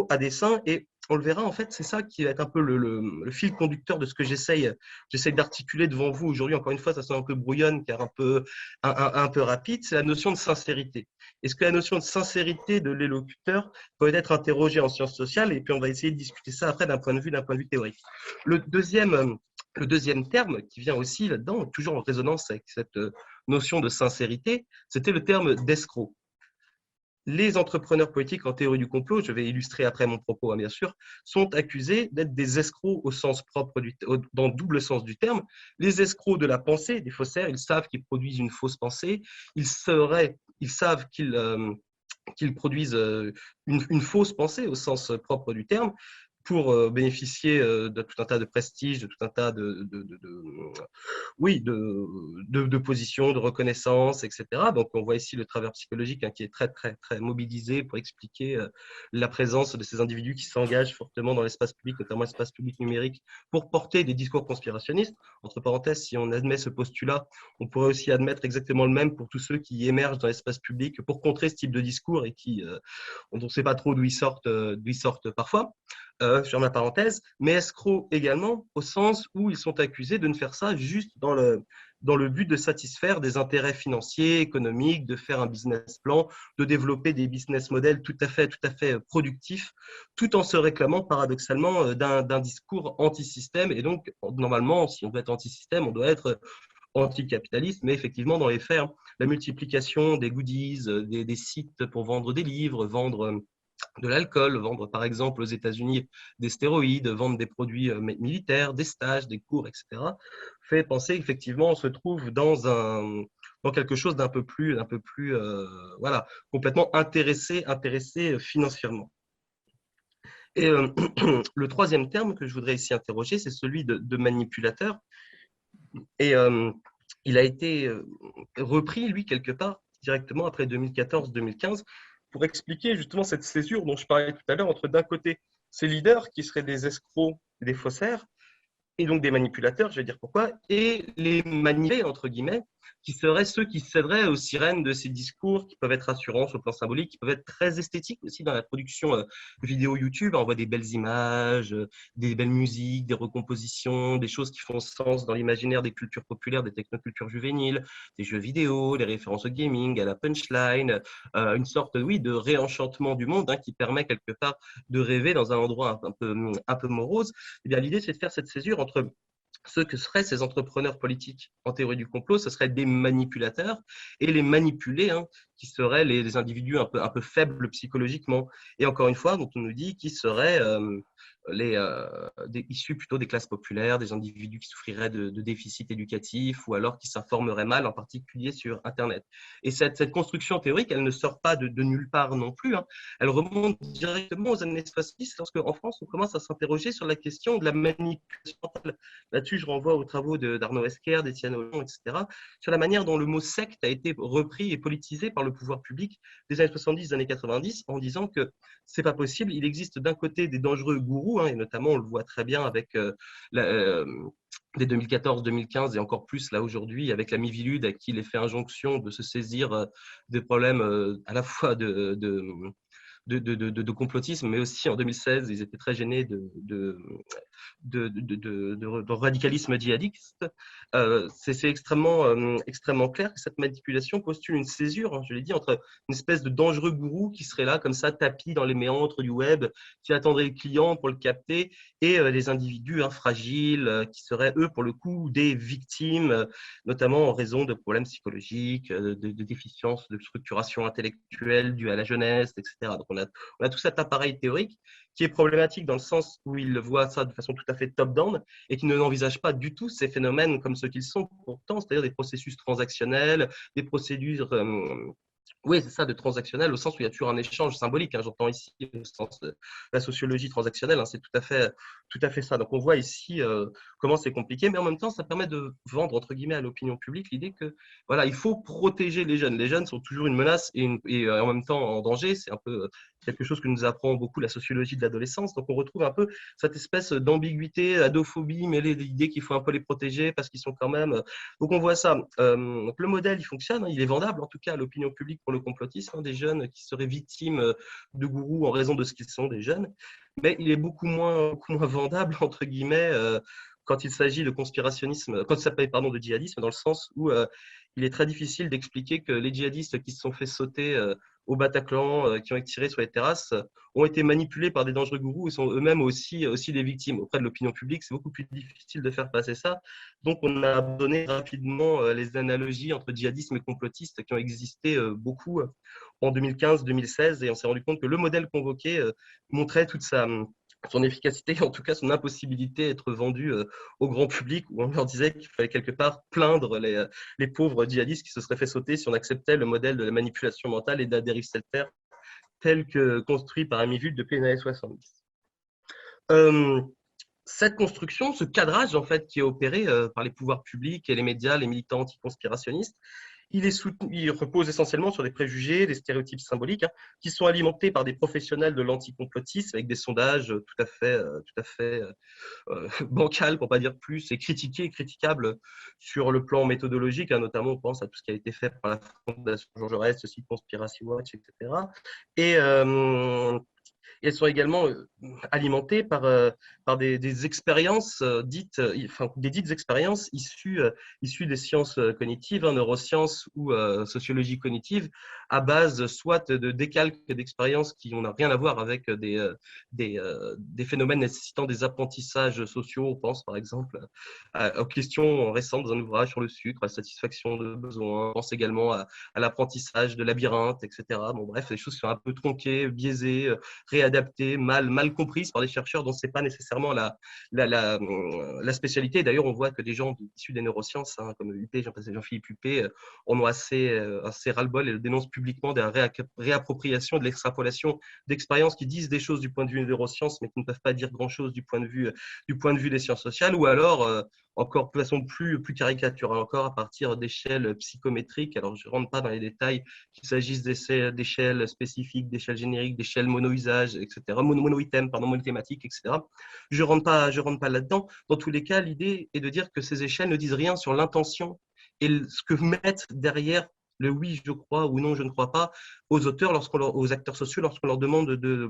à dessein. Et on le verra, en fait, c'est ça qui va être un peu le fil conducteur de ce que j'essaye d'articuler devant vous aujourd'hui. Encore une fois, ça sonne un peu brouillonne, car un peu rapide. C'est la notion de sincérité. Est-ce que la notion de sincérité de l'élocuteur peut être interrogée en sciences sociales? Et puis, on va essayer de discuter ça après d'un point de vue théorique. Le deuxième terme qui vient aussi là-dedans, toujours en résonance avec cette notion de sincérité, c'était le terme d'escroc. Les entrepreneurs politiques en théorie du complot, je vais illustrer après mon propos bien sûr, sont accusés d'être des escrocs au sens propre, dans le double sens du terme. Les escrocs de la pensée, des faussaires, ils savent qu'ils produisent une fausse pensée, ils savent qu'ils produisent une fausse pensée au sens propre du terme, pour bénéficier de tout un tas de prestige, de tout un tas de positions, de reconnaissance, etc. Donc, on voit ici le travers psychologique qui est très mobilisé pour expliquer la présence de ces individus qui s'engagent fortement dans l'espace public, notamment l'espace public numérique, pour porter des discours conspirationnistes. Entre parenthèses, si on admet ce postulat, on pourrait aussi admettre exactement le même pour tous ceux qui émergent dans l'espace public pour contrer ce type de discours et on ne sait pas trop d'où ils sortent parfois. Sur ma parenthèse, mais escrocs également au sens où ils sont accusés de ne faire ça juste dans le but de satisfaire des intérêts financiers, économiques, de faire un business plan, de développer des business models tout à fait productifs, tout en se réclamant paradoxalement d'un discours anti-système. Et donc, normalement, si on veut être anti-système, on doit être anticapitaliste, mais effectivement, dans les faits, la multiplication des goodies, des sites pour vendre des livres, vendre de l'alcool, vendre par exemple aux États-Unis des stéroïdes, vendre des produits militaires, des stages, des cours, etc., fait penser effectivement on se trouve dans quelque chose d'un peu plus complètement intéressé financièrement. Et le troisième terme que je voudrais ici interroger, c'est celui de manipulateur. Et il a été repris, lui, quelque part, directement après 2014-2015, pour expliquer justement cette césure dont je parlais tout à l'heure entre d'un côté ces leaders qui seraient des escrocs et des faussaires, et donc des manipulateurs, je vais dire pourquoi, et les manipulés, entre guillemets, qui seraient ceux qui céderaient aux sirènes de ces discours qui peuvent être rassurants sur le plan symbolique, qui peuvent être très esthétiques aussi dans la production vidéo YouTube. On voit des belles images, des belles musiques, des recompositions, des choses qui font sens dans l'imaginaire des cultures populaires, des technocultures juvéniles, des jeux vidéo, des références au gaming, à la punchline, une sorte, de réenchantement du monde qui permet quelque part de rêver dans un endroit un peu morose. Eh bien, l'idée, c'est de faire cette césure entre ce que seraient ces entrepreneurs politiques en théorie du complot, ce seraient des manipulateurs, et les manipulés, qui seraient les individus un peu faibles psychologiquement. Et encore une fois, dont on nous dit qu'ils seraient issus plutôt des classes populaires, des individus qui souffriraient de déficits éducatifs ou alors qui s'informeraient mal, en particulier sur Internet. Et cette construction théorique, elle ne sort pas de nulle part non plus. Elle remonte directement aux années 70, lorsque en France, on commence à s'interroger sur la question de la manipulation mentale. Là-dessus, je renvoie aux travaux d'Arnaud Esquer, d'Étienne Hollon, etc., sur la manière dont le mot secte a été repris et politisé par le pouvoir public des années 70, des années 90, en disant que c'est pas possible. Il existe d'un côté des dangereux gourous, et notamment on le voit très bien avec dès 2014-2015 et encore plus là aujourd'hui avec la Miviludes à qui il est fait injonction de se saisir des problèmes à la fois de complotisme, mais aussi en 2016, ils étaient très gênés de radicalisme djihadiste. C'est extrêmement clair que cette manipulation postule une césure, je l'ai dit, entre une espèce de dangereux gourou qui serait là, comme ça, tapis dans les méandres du web, qui attendrait le client pour le capter, et les individus fragiles qui seraient, eux, pour le coup, des victimes, notamment en raison de problèmes psychologiques, de déficiences de structuration intellectuelle dues à la jeunesse, etc. Donc, on a tout cet appareil théorique qui est problématique dans le sens où il voit ça de façon tout à fait top-down et qui n'envisage pas du tout ces phénomènes comme ceux qu'ils sont pourtant, c'est-à-dire des processus transactionnels, des procédures oui, c'est ça, de transactionnel, au sens où il y a toujours un échange symbolique. J'entends ici au sens de la sociologie transactionnelle, c'est tout à fait ça. Donc, on voit ici comment c'est compliqué, mais en même temps, ça permet de vendre, entre guillemets, à l'opinion publique l'idée que, voilà, il faut protéger les jeunes. Les jeunes sont toujours une menace et en même temps en danger. C'est un peu quelque chose que nous apprend beaucoup la sociologie de l'adolescence. Donc, on retrouve un peu cette espèce d'ambiguïté, adophobie, mêlée l'idée qu'il faut un peu les protéger parce qu'ils sont quand même… Donc, on voit ça. Donc, le modèle, il fonctionne, il est vendable, en tout cas, à l'opinion publique pour le complotisme, des jeunes qui seraient victimes de gourous en raison de ce qu'ils sont, des jeunes. Mais il est beaucoup moins vendable, entre guillemets, quand il s'agit de conspirationnisme, quand il s'appelle, pardon, de djihadisme, dans le sens où il est très difficile d'expliquer que les djihadistes qui se sont fait sauter au Bataclan, qui ont été tirés sur les terrasses, ont été manipulés par des dangereux gourous et sont eux-mêmes aussi des victimes. Auprès de l'opinion publique, c'est beaucoup plus difficile de faire passer ça. Donc, on a abandonné rapidement les analogies entre djihadisme et complotistes qui ont existé beaucoup en 2015-2016 et on s'est rendu compte que le modèle convoqué montrait toute son efficacité, en tout cas son impossibilité à être vendu au grand public, où on leur disait qu'il fallait quelque part plaindre les pauvres djihadistes qui se seraient fait sauter si on acceptait le modèle de la manipulation mentale et de la dérive sectaire tel que construit par Amieville depuis les années 70. Cette construction, ce cadrage en fait qui est opéré par les pouvoirs publics et les médias, les militants anticonspirationnistes, il repose essentiellement sur des préjugés, des stéréotypes symboliques qui sont alimentés par des professionnels de l'anticomplotisme avec des sondages tout à fait bancals, pour ne pas dire plus, et critiqués et critiquables sur le plan méthodologique. Notamment, on pense à tout ce qui a été fait par la Fondation Jean Jaurès, le site Conspiracy Watch, etc. Et elles sont également alimentées par des expériences des dites expériences issues des sciences cognitives, neurosciences ou sociologie cognitive, à base soit de décalques d'expériences qui n'ont rien à voir avec des phénomènes nécessitant des apprentissages sociaux. On pense par exemple aux questions récentes dans un ouvrage sur le sucre, la satisfaction de besoins. On pense également à l'apprentissage de labyrinthes, etc. Bon, bref, des choses qui sont un peu tronquées, biaisées, réadaptées, mal comprises par des chercheurs dont ce n'est pas nécessairement la spécialité. D'ailleurs, on voit que des gens issus des neurosciences, comme Huppé, Jean-Philippe Huppé, en ont assez ras-le-bol et le dénoncent publiquement de la réappropriation, de l'extrapolation d'expériences qui disent des choses du point de vue des neurosciences, mais qui ne peuvent pas dire grand-chose du point de vue des sciences sociales, ou alors encore de façon plus caricaturale, encore à partir d'échelles psychométriques. Alors, je ne rentre pas dans les détails, qu'il s'agisse d'échelles spécifiques, d'échelles génériques, d'échelles mono-usage, etc., mono-item, monothématiques, etc. Je ne rentre pas là-dedans. Dans tous les cas, l'idée est de dire que ces échelles ne disent rien sur l'intention et ce que mettent derrière le oui, je crois ou non, je ne crois pas aux auteurs, aux acteurs sociaux, lorsqu'on leur demande de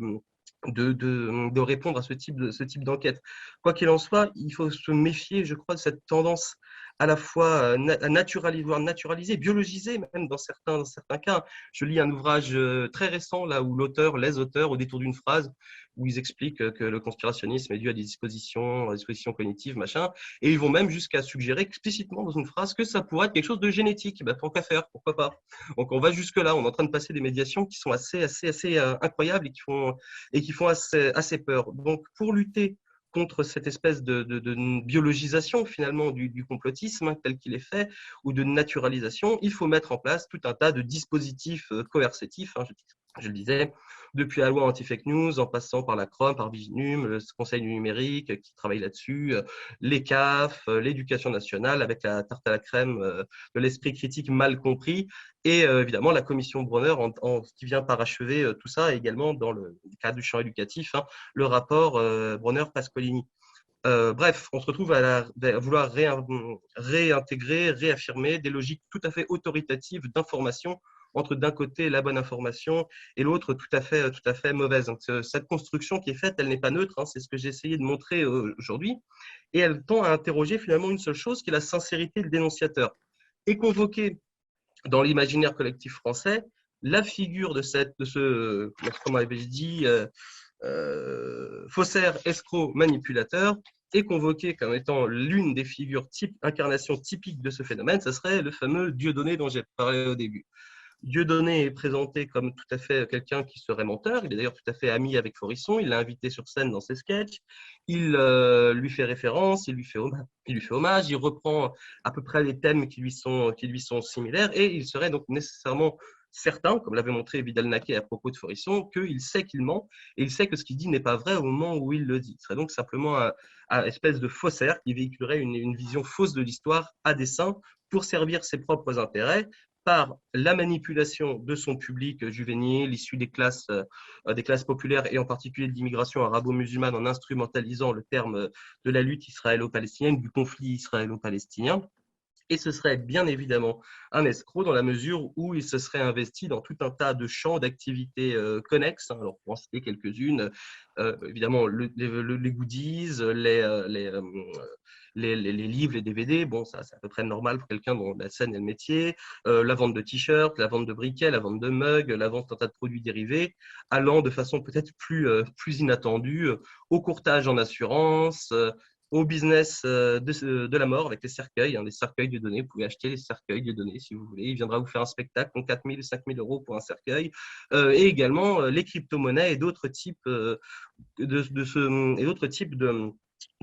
répondre à ce type d'enquête. Quoi qu'il en soit, il faut se méfier, je crois, de cette tendance à la fois à naturaliser, biologiser même dans certains cas. Je lis un ouvrage très récent là où les auteurs, au détour d'une phrase, où ils expliquent que le conspirationnisme est dû à des dispositions cognitives, machin, et ils vont même jusqu'à suggérer explicitement dans une phrase que ça pourrait être quelque chose de génétique. Tant qu'à faire, pourquoi pas. Donc on va jusque là, on est en train de passer des médiations qui sont assez incroyables et qui font assez peur. Donc pour lutter contre cette espèce de biologisation finalement du complotisme tel qu'il est fait, ou de naturalisation, il faut mettre en place tout un tas de dispositifs coercitifs, je le disais, depuis la loi anti-fake news, en passant par la CROM, par Viginum, le Conseil du numérique qui travaille là-dessus, les CAF, l'éducation nationale avec la tarte à la crème de l'esprit critique mal compris, et évidemment la commission Bronner qui vient parachever tout ça, également dans le cadre du champ éducatif, hein, le rapport Bronner-Pascolini. Bref, on se retrouve à vouloir réintégrer, réaffirmer des logiques tout à fait autoritatives d'information entre d'un côté la bonne information et l'autre tout à fait mauvaise. Donc, cette construction qui est faite, elle n'est pas neutre, hein, c'est ce que j'ai essayé de montrer aujourd'hui, et elle tend à interroger finalement une seule chose, qui est la sincérité du dénonciateur. Et convoquer dans l'imaginaire collectif français la figure de ce, comment avait-je dit, faussaire, escroc, manipulateur, et convoqué comme étant l'une des figures incarnation typique de ce phénomène, ce serait le fameux Dieudonné dont j'ai parlé au début. Dieudonné est présenté comme tout à fait quelqu'un qui serait menteur. Il est d'ailleurs tout à fait ami avec Forisson. Il l'a invité sur scène dans ses sketchs. Il lui fait référence, il lui fait hommage. Il reprend à peu près les thèmes qui lui sont similaires. Et il serait donc nécessairement certain, comme l'avait montré Vidal-Naquet à propos de Forisson, qu'il sait qu'il ment et il sait que ce qu'il dit n'est pas vrai au moment où il le dit. Il serait donc simplement un espèce de faussaire qui véhiculerait une vision fausse de l'histoire à dessein pour servir ses propres intérêts, par la manipulation de son public juvénile, issu des classes populaires et en particulier de l'immigration arabo-musulmane, en instrumentalisant le terme de la lutte israélo-palestinienne, du conflit israélo-palestinien. Et ce serait bien évidemment un escroc dans la mesure où il se serait investi dans tout un tas de champs d'activités connexes. Alors, pour en citer quelques-unes, évidemment, les goodies, les livres, les DVD, bon, ça c'est à peu près normal pour quelqu'un dont la scène est le métier, la vente de t-shirts, la vente de briquets, la vente de mugs, la vente d'un tas de produits dérivés, allant de façon peut-être plus inattendue au courtage en assurance, au business de la mort avec les cercueils, hein, les cercueils Dieudonné. Vous pouvez acheter les cercueils Dieudonné si vous voulez. Il viendra vous faire un spectacle en 4 000, 5 000 euros pour un cercueil. Et également les crypto-monnaies et d'autres types de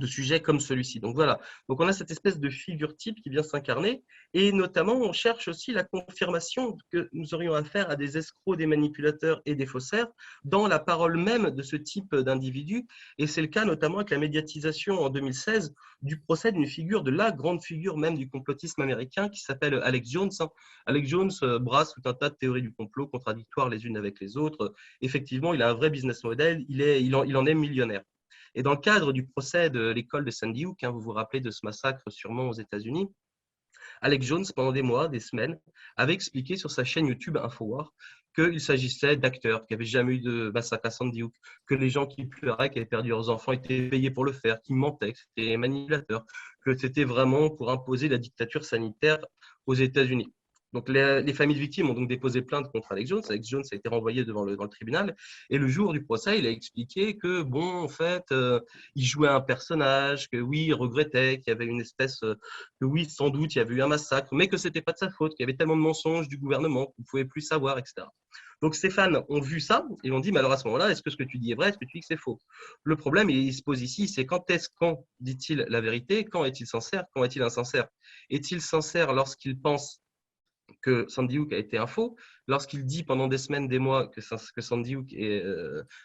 sujets comme celui-ci. Donc voilà, donc on a cette espèce de figure type qui vient s'incarner, et notamment on cherche aussi la confirmation que nous aurions affaire à des escrocs, des manipulateurs et des faussaires dans la parole même de ce type d'individu, et c'est le cas notamment avec la médiatisation en 2016 du procès d'une figure, de la grande figure même du complotisme américain qui s'appelle Alex Jones. Alex Jones brasse tout un tas de théories du complot contradictoires les unes avec les autres. Effectivement, il a un vrai business model, il en est millionnaire. Et dans le cadre du procès de l'école de Sandy Hook, hein, vous vous rappelez de ce massacre sûrement aux États-Unis, Alex Jones, pendant des mois, des semaines, avait expliqué sur sa chaîne YouTube Infowars qu'il s'agissait d'acteurs, qu'il n'y avait jamais eu de massacre à Sandy Hook, que les gens qui pleuraient, qui avaient perdu leurs enfants, étaient payés pour le faire, qu'ils mentaient, que c'était manipulateurs, que c'était vraiment pour imposer la dictature sanitaire aux États-Unis. Donc, les familles de victimes ont donc déposé plainte contre Alex Jones. Alex Jones a été renvoyé devant le tribunal. Et le jour du procès, il a expliqué que, bon, en fait, il jouait un personnage, que oui, il regrettait, qu'il y avait une espèce, que oui, sans doute, il y avait eu un massacre, mais que ce n'était pas de sa faute, qu'il y avait tellement de mensonges du gouvernement qu'on ne pouvait plus savoir, etc. Donc, ces fans ont vu ça et ont dit, mais alors à ce moment-là, est-ce que ce que tu dis est vrai? Est-ce que tu dis que c'est faux? Le problème, il se pose ici, c'est quand dit-il la vérité? Quand est-il sincère? Quand est-il insincère? Est-il sincère lorsqu'il pense que Sandy Hook a été un faux, lorsqu'il dit pendant des semaines, des mois que Sandy Hook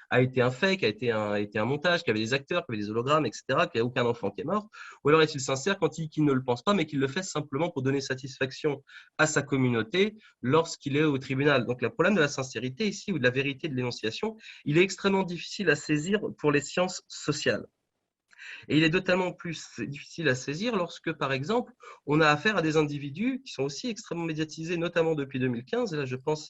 a été un fake, a été un montage, qu'il y avait des acteurs, qu'il y avait des hologrammes, etc., qu'il n'y a aucun enfant qui est mort? Ou alors est-il sincère quand il dit qu'il ne le pense pas, mais qu'il le fait simplement pour donner satisfaction à sa communauté lorsqu'il est au tribunal? Donc le problème de la sincérité ici, ou de la vérité de l'énonciation, il est extrêmement difficile à saisir pour les sciences sociales. Et il est totalement plus difficile à saisir lorsque, par exemple, on a affaire à des individus qui sont aussi extrêmement médiatisés, notamment depuis 2015. Et là, je pense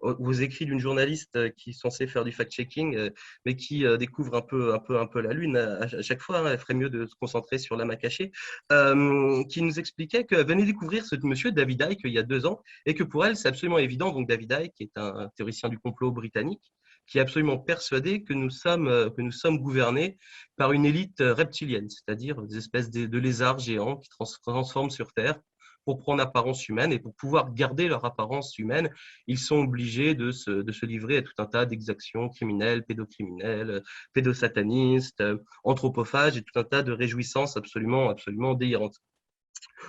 aux écrits d'une journaliste qui est censée faire du fact-checking, mais qui découvre un peu la lune à chaque fois. Hein, elle ferait mieux de se concentrer sur l'âme cachée, qui nous expliquait qu'elle venait découvrir ce monsieur David Icke il y a 2 ans, et que pour elle, c'est absolument évident. Donc David Icke, qui est un théoricien du complot britannique, qui est absolument persuadé que nous sommes gouvernés par une élite reptilienne, c'est-à-dire des espèces de lézards géants qui transforment sur Terre pour prendre apparence humaine, et pour pouvoir garder leur apparence humaine, ils sont obligés de se livrer à tout un tas d'exactions criminelles, pédocriminelles, pédosatanistes, anthropophages, et tout un tas de réjouissances absolument délirantes.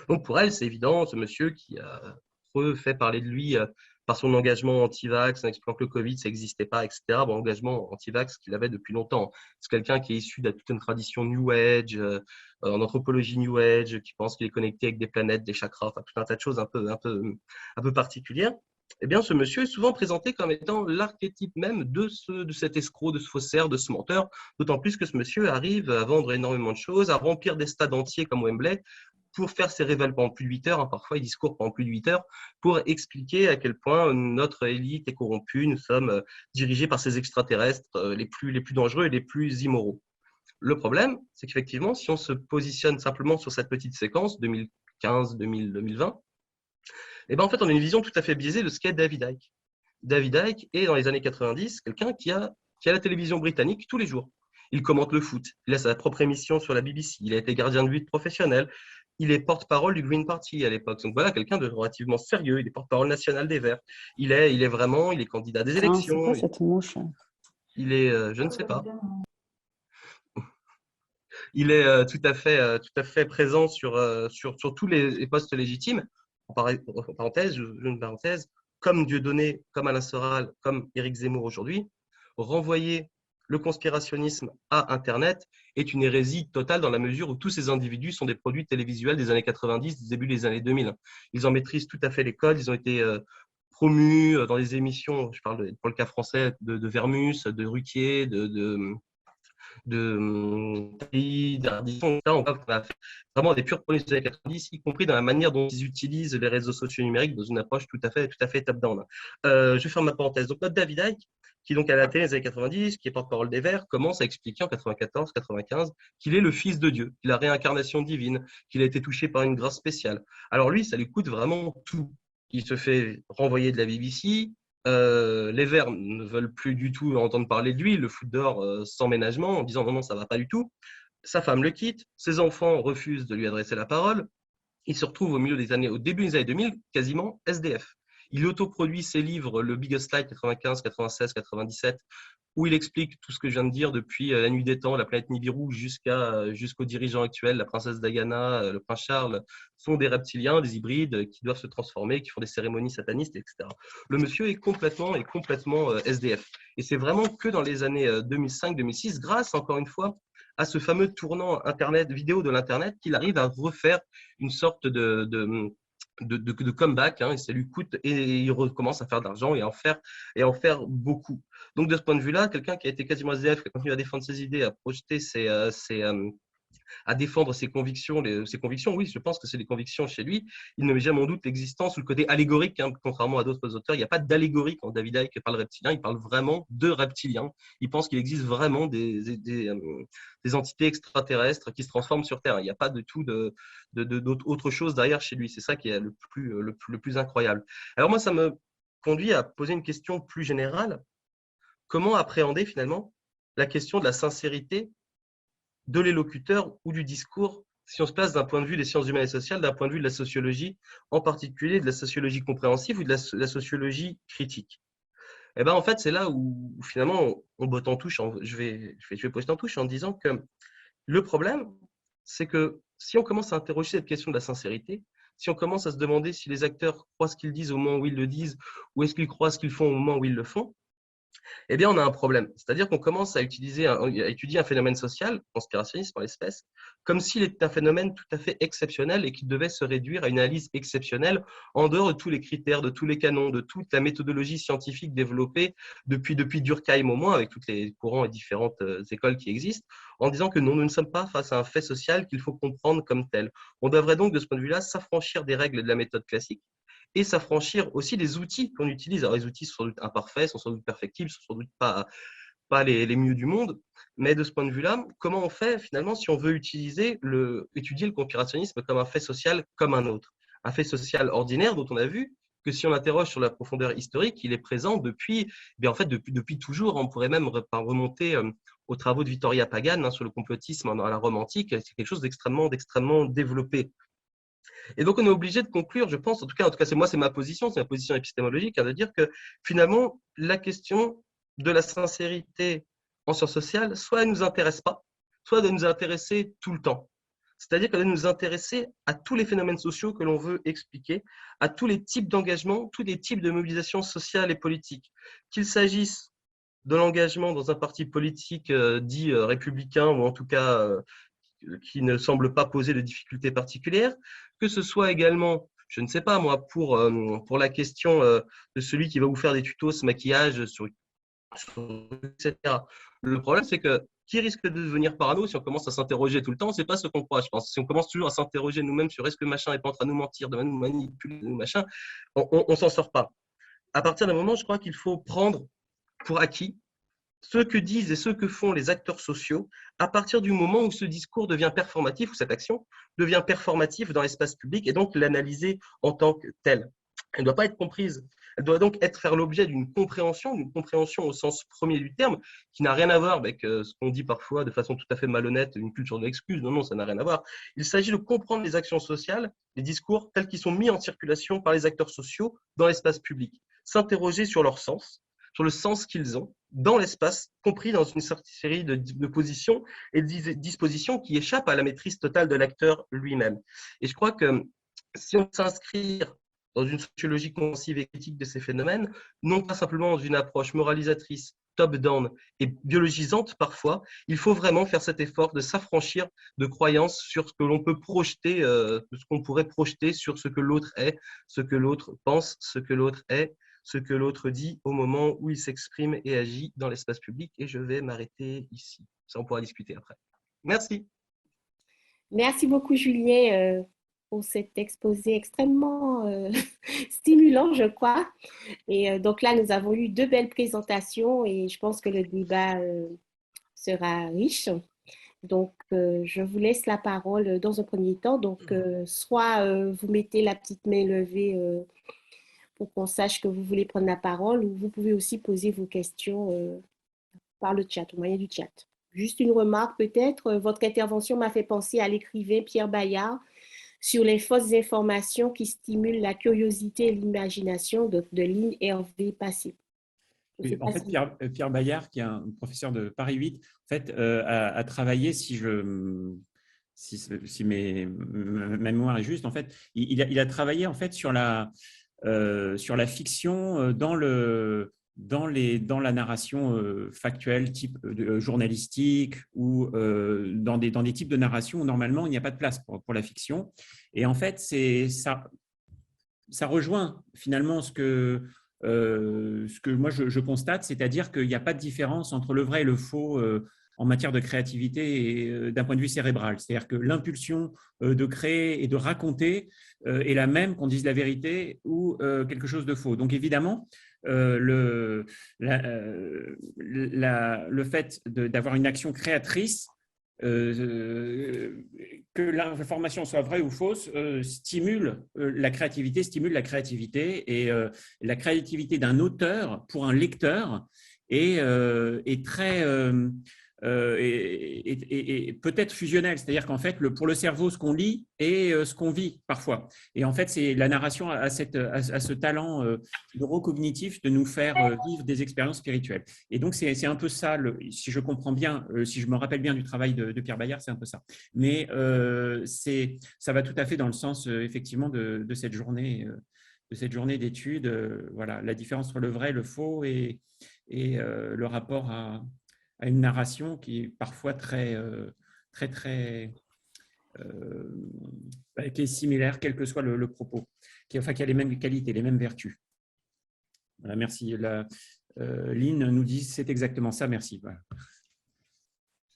Donc pour elle, c'est évident, ce monsieur qui a fait parler de lui par son engagement anti-vax, en expliquant que le Covid, ça n'existait pas, etc. Bon, engagement anti-vax qu'il avait depuis longtemps. C'est quelqu'un qui est issu de toute une tradition New Age, en anthropologie New Age, qui pense qu'il est connecté avec des planètes, des chakras, enfin, tout un tas de choses un peu particulières. Eh bien, ce monsieur est souvent présenté comme étant l'archétype même de cet escroc, de ce faussaire, de ce menteur, d'autant plus que ce monsieur arrive à vendre énormément de choses, à remplir des stades entiers comme Wembley, pour faire ses révèles pendant plus de 8 heures, hein, parfois il discourt pendant plus de 8 heures, pour expliquer à quel point notre élite est corrompue, nous sommes dirigés par ces extraterrestres les plus dangereux et les plus immoraux. Le problème, c'est qu'effectivement, si on se positionne simplement sur cette petite séquence, 2015, 2000, 2020, eh ben, en fait, on a une vision tout à fait biaisée de ce qu'est David Icke. David Icke est, dans les années 90, quelqu'un qui a la télévision britannique tous les jours. Il commente le foot, il a sa propre émission sur la BBC, il a été gardien de but professionnel, il est porte-parole du Green Party à l'époque. Donc voilà, quelqu'un de relativement sérieux, il est porte-parole national des Verts. Il est candidat à des élections. C'est quoi cette mouche? Il est, je ne sais pas. Il est tout à fait présent sur tous les postes légitimes. En parenthèse, une parenthèse, comme Dieudonné, comme Alain Soral, comme Éric Zemmour aujourd'hui, renvoyer le conspirationnisme à Internet est une hérésie totale dans la mesure où tous ces individus sont des produits télévisuels des années 90, du début des années 2000. Ils en maîtrisent tout à fait les codes, ils ont été promus dans les émissions, je parle pour le cas français, de Vermus, de Ruquier, d'Ardisson, on a fait vraiment des purs produits des années 90, y compris dans la manière dont ils utilisent les réseaux sociaux numériques dans une approche tout à fait top-down. Je ferme ma parenthèse. Donc, notre David Icke, qui donc à la télé des années 90, qui est porte-parole des Verts, commence à expliquer en 94-95 qu'il est le fils de Dieu, qu'il a réincarnation divine, qu'il a été touché par une grâce spéciale. Alors lui, ça lui coûte vraiment tout. Il se fait renvoyer de la BBC. Les Verts ne veulent plus du tout entendre parler de lui, le foot dehors sans ménagement, en disant non, ça va pas du tout. Sa femme le quitte, ses enfants refusent de lui adresser la parole. Il se retrouve au début des années 2000, quasiment SDF. Il autoproduit ses livres, le Biggest Lie 95, 96, 97, où il explique tout ce que je viens de dire depuis la nuit des temps, la planète Nibiru, jusqu'aux dirigeants actuels, la princesse Diana, le prince Charles, sont des reptiliens, des hybrides qui doivent se transformer, qui font des cérémonies satanistes, etc. Le monsieur est complètement SDF. Et c'est vraiment que dans les années 2005-2006, grâce encore une fois à ce fameux tournant Internet, vidéo de l'Internet, qu'il arrive à refaire une sorte de comeback, hein, et ça lui coûte, et il recommence à faire de l'argent et à en faire beaucoup. Donc de ce point de vue-là, quelqu'un qui a été quasiment SDF, qui a continué à défendre ses idées, à projeter à défendre ses convictions, oui, je pense que c'est des convictions chez lui. Il ne met jamais en doute l'existence ou le côté allégorique, hein, contrairement à d'autres auteurs. Il n'y a pas d'allégorie quand David Icke parle reptilien, il parle vraiment de reptiliens. Il pense qu'il existe vraiment des entités extraterrestres qui se transforment sur Terre. Il n'y a pas du tout d'autre chose derrière chez lui. C'est ça qui est le plus incroyable. Alors moi, ça me conduit à poser une question plus générale. Comment appréhender finalement la question de la sincérité de l'élocuteur ou du discours, si on se place d'un point de vue des sciences humaines et sociales, d'un point de vue de la sociologie, en particulier de la sociologie compréhensive ou de la sociologie critique. Et ben en fait, c'est là où finalement on botte en touche. Je vais poster en touche en disant que le problème, c'est que si on commence à interroger cette question de la sincérité, si on commence à se demander si les acteurs croient ce qu'ils disent au moment où ils le disent, ou est-ce qu'ils croient ce qu'ils font au moment où ils le font, eh bien, on a un problème. C'est-à-dire qu'on commence à étudier un phénomène social, conspirationniste par l'espèce, comme s'il était un phénomène tout à fait exceptionnel et qui devait se réduire à une analyse exceptionnelle en dehors de tous les critères, de tous les canons, de toute la méthodologie scientifique développée depuis Durkheim au moins, avec tous les courants et différentes écoles qui existent, en disant que non, nous ne sommes pas face à un fait social qu'il faut comprendre comme tel. On devrait donc, de ce point de vue-là, s'affranchir des règles de la méthode classique et s'affranchir aussi des outils qu'on utilise. Alors, les outils sont sans doute imparfaits, sont sans doute perfectibles, sont sans doute pas les mieux du monde. Mais de ce point de vue-là, comment on fait finalement si on veut étudier le conspirationnisme comme un fait social comme un autre? Un fait social ordinaire dont on a vu que si on interroge sur la profondeur historique, il est présent depuis toujours. On pourrait même remonter aux travaux de Vittoria Pagan sur le complotisme dans la Rome antique. C'est quelque chose d'extrêmement développé. Et donc, on est obligé de conclure, je pense, en tout cas, c'est ma position épistémologique, de dire que finalement, la question de la sincérité en sciences sociales, soit elle ne nous intéresse pas, soit elle doit nous intéresser tout le temps. C'est-à-dire qu'elle doit nous intéresser à tous les phénomènes sociaux que l'on veut expliquer, à tous les types d'engagement, tous les types de mobilisation sociale et politique. Qu'il s'agisse de l'engagement dans un parti politique dit républicain, ou en tout cas qui ne semble pas poser de difficultés particulières, que ce soit également, je ne sais pas moi, pour la question de celui qui va vous faire des tutos ce maquillage, etc. Le problème, c'est que qui risque de devenir parano si on commence à s'interroger tout le temps, c'est pas ce qu'on croit, je pense. Si on commence toujours à s'interroger nous-mêmes sur est-ce que machin n'est pas en train de nous mentir, de nous manipuler, machin, on s'en sort pas. À partir d'un moment, je crois qu'il faut prendre pour acquis ce que disent et ce que font les acteurs sociaux à partir du moment où ce discours devient performatif, où cette action devient performative dans l'espace public, et donc l'analyser en tant que telle. Elle ne doit pas être comprise. Elle doit donc faire l'objet d'une compréhension au sens premier du terme, qui n'a rien à voir avec ce qu'on dit parfois de façon tout à fait malhonnête, une culture de l'excuse. Non, ça n'a rien à voir. Il s'agit de comprendre les actions sociales, les discours tels qu'ils sont mis en circulation par les acteurs sociaux dans l'espace public. S'interroger sur leur sens, sur le sens qu'ils ont dans l'espace, compris dans une certaine série de positions et de dispositions qui échappent à la maîtrise totale de l'acteur lui-même. Et je crois que si on s'inscrit dans une sociologie compréhensive et critique de ces phénomènes, non pas simplement dans une approche moralisatrice, top-down et biologisante parfois, il faut vraiment faire cet effort de s'affranchir de croyances sur ce que l'on peut projeter, ce qu'on pourrait projeter sur ce que l'autre est, ce que l'autre pense, ce que l'autre est, ce que l'autre dit au moment où il s'exprime et agit dans l'espace public. Et je vais m'arrêter ici. Ça, on pourra discuter après. Merci. Merci beaucoup, Julien, pour cet exposé extrêmement stimulant, je crois. Et donc là, nous avons eu 2 belles présentations et je pense que le débat sera riche. Donc, je vous laisse la parole dans un premier temps. Donc, soit vous mettez la petite main levée pour qu'on sache que vous voulez prendre la parole, ou vous pouvez aussi poser vos questions par le chat, au moyen du chat. Juste une remarque peut-être, votre intervention m'a fait penser à l'écrivain Pierre Bayard sur les fausses informations qui stimulent la curiosité et l'imagination de Lynn Hervé Passé. Oui, en fait, Pierre Bayard, qui est un professeur de Paris 8, en fait, a travaillé, si ma mémoire est juste, en fait, il a travaillé en fait sur la fiction dans la narration factuelle, type journalistique, ou dans des types de narration où normalement il n'y a pas de place pour la fiction. Et en fait, ça rejoint finalement ce que moi je constate, c'est-à-dire qu'il n'y a pas de différence entre le vrai et le faux en matière de créativité et d'un point de vue cérébral. C'est-à-dire que l'impulsion de créer et de raconter est la même qu'on dise la vérité ou quelque chose de faux. Donc évidemment, le fait d'avoir une action créatrice, que l'information soit vraie ou fausse, stimule la créativité, et la créativité d'un auteur pour un lecteur est très et peut-être fusionnel, c'est-à-dire qu'en fait, pour le cerveau, ce qu'on lit est ce qu'on vit parfois. Et en fait, la narration a ce talent neurocognitif de nous faire vivre des expériences spirituelles. Et donc, c'est un peu ça, si je comprends bien, si je me rappelle bien du travail de Pierre Bayard, c'est un peu ça. Mais ça va tout à fait dans le sens, effectivement, de cette journée d'études. Voilà, la différence entre le vrai, le faux et le rapport à une narration qui est parfois qui est similaire, quel que soit le propos, qui a les mêmes qualités, les mêmes vertus. Voilà, merci. Lynn nous dit c'est exactement ça, merci. Voilà.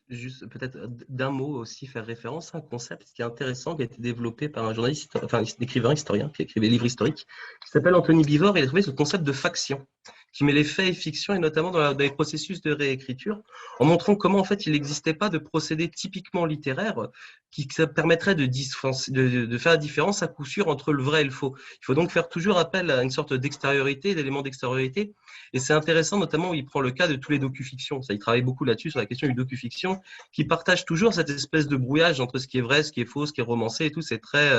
Juste peut-être d'un mot aussi faire référence à un concept qui est intéressant, qui a été développé par un journaliste, enfin un écrivain historien qui écrivait des livres historiques, qui s'appelle Anthony Bivor, et il a trouvé ce concept de faction, qui met les faits et fictions, et notamment dans les processus de réécriture, en montrant comment en fait il n'existait pas de procédé typiquement littéraire qui permettrait de faire la différence à coup sûr entre le vrai et le faux. Il faut donc faire toujours appel à une sorte d'extériorité, d'éléments d'extériorité, et c'est intéressant notamment où il prend le cas de tous les docu-fictions. Ça, il travaille beaucoup là-dessus sur la question du docu-fiction, qui partage toujours cette espèce de brouillage entre ce qui est vrai, ce qui est faux, ce qui est romancé et tout. C'est très,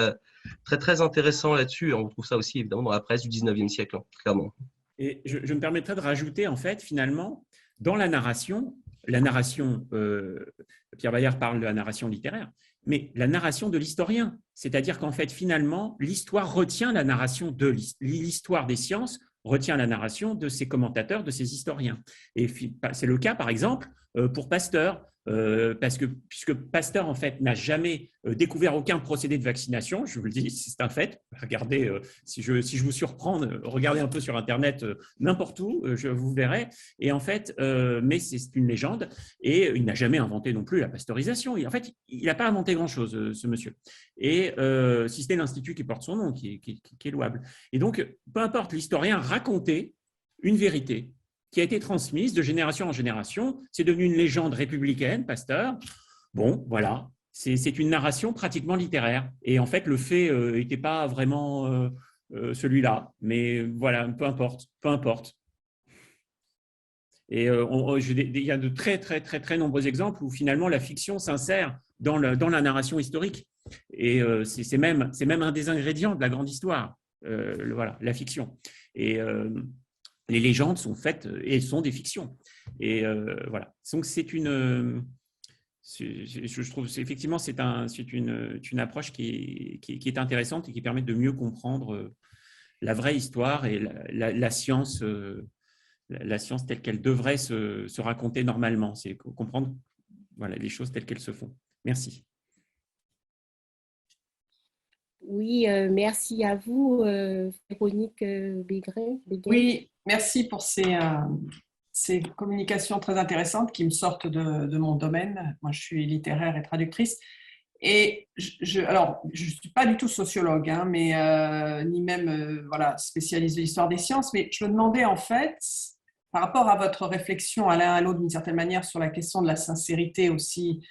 très, très intéressant là-dessus. On trouve ça aussi évidemment dans la presse du 19e siècle, clairement. Et je me permettrais de rajouter, en fait, finalement, dans la narration, Pierre Bayard parle de la narration littéraire, mais la narration de l'historien. C'est-à-dire qu'en fait, finalement, l'histoire retient la narration de l'histoire des sciences, retient la narration de ses commentateurs, de ses historiens. Et c'est le cas, par exemple, pour Pasteur, puisque Pasteur, en fait, n'a jamais découvert aucun procédé de vaccination, je vous le dis, c'est un fait. Regardez, si je vous surprends, regardez un peu sur Internet, n'importe où, je vous verrai. Et en fait, mais c'est une légende, et il n'a jamais inventé non plus la pasteurisation. En fait, il n'a pas inventé grand-chose, ce monsieur. Et si c'était l'Institut qui porte son nom, qui est louable. Et donc, peu importe, l'historien racontait une vérité qui a été transmise de génération en génération. C'est devenu une légende républicaine, Pasteur. Bon, voilà, c'est une narration pratiquement littéraire. Et en fait, le fait n'était pas vraiment celui-là. Mais voilà, peu importe, peu importe. Et il y a de très, très, très, très nombreux exemples où finalement la fiction s'insère dans la narration historique. Et c'est même un des ingrédients de la grande histoire, voilà, la fiction. Et les légendes sont faites et sont des fictions. Et voilà. Donc c'est une, je trouve effectivement c'est une approche qui est intéressante et qui permet de mieux comprendre la vraie histoire et la science. La science telle qu'elle devrait se raconter normalement, c'est comprendre voilà, les choses telles qu'elles se font. Merci. Oui, merci à vous, Véronique Béguin. Oui, merci pour ces communications très intéressantes qui me sortent de mon domaine. Moi, je suis littéraire et traductrice. Et alors, je ne suis pas du tout sociologue, hein, mais, ni même voilà, spécialiste de l'histoire des sciences, mais je me demandais en fait, par rapport à votre réflexion à l'un à l'autre d'une certaine manière sur la question de la sincérité aussi,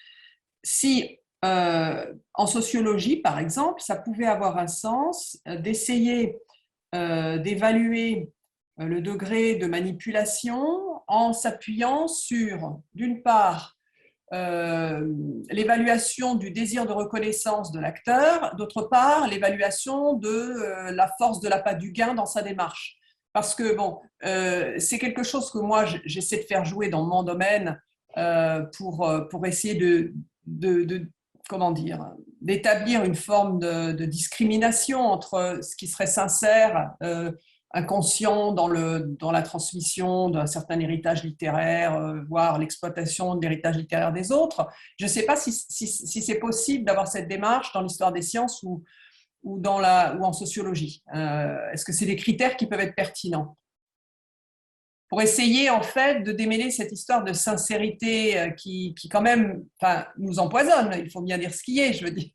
si en sociologie, par exemple, ça pouvait avoir un sens d'essayer d'évaluer le degré de manipulation en s'appuyant sur, d'une part, l'évaluation du désir de reconnaissance de l'acteur, d'autre part, l'évaluation de la force de l'appât du gain dans sa démarche. Parce que, bon, c'est quelque chose que moi, j'essaie de faire jouer dans mon domaine pour essayer comment dire, d'établir une forme de discrimination entre ce qui serait sincère, inconscient dans la transmission d'un certain héritage littéraire, voire l'exploitation de l'héritage littéraire des autres. Je ne sais pas si c'est possible d'avoir cette démarche dans l'histoire des sciences ou en sociologie. Est-ce que c'est des critères qui peuvent être pertinents pour essayer en fait de démêler cette histoire de sincérité qui quand même nous empoisonne, il faut bien dire ce qui est, je veux dire.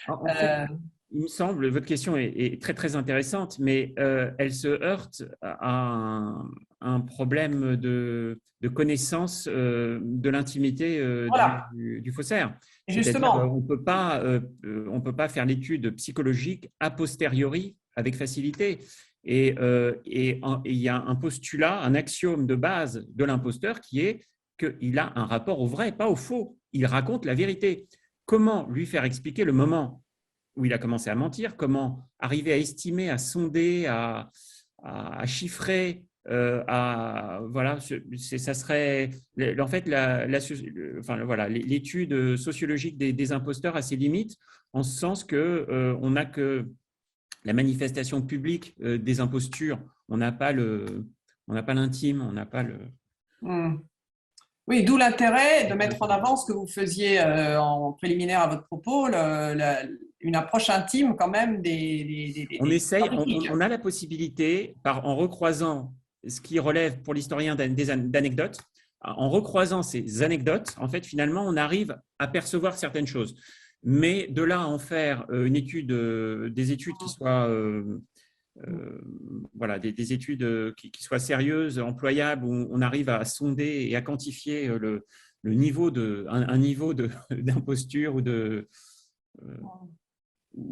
En fait, il me semble, votre question est très très intéressante, mais elle se heurte à un problème de connaissance de l'intimité Voilà. du faussaire. Justement. On peut pas faire l'étude psychologique a posteriori avec facilité. Et il y a un postulat, un axiome de base de l'imposteur qui est qu'il a un rapport au vrai, pas au faux. Il raconte la vérité. Comment lui faire expliquer le moment où il a commencé à mentir? Comment arriver à estimer, à sonder, à chiffrer, voilà, ça serait en fait l'étude sociologique des imposteurs a ses limites, en ce sens que on n'a que la manifestation publique des impostures, on n'a pas l'intime, on n'a pas le… Oui, d'où l'intérêt de mettre en avant ce que vous faisiez en préliminaire à votre propos, une approche intime quand même On essaye, on a la possibilité, en recroisant ce qui relève pour l'historien d'anecdotes, en recroisant ces anecdotes, en fait, finalement, on arrive à percevoir certaines choses. Mais de là à en faire une étude, des études qui soient, voilà, des études qui soient sérieuses, employables, où on arrive à sonder et à quantifier le niveau un niveau d'imposture ou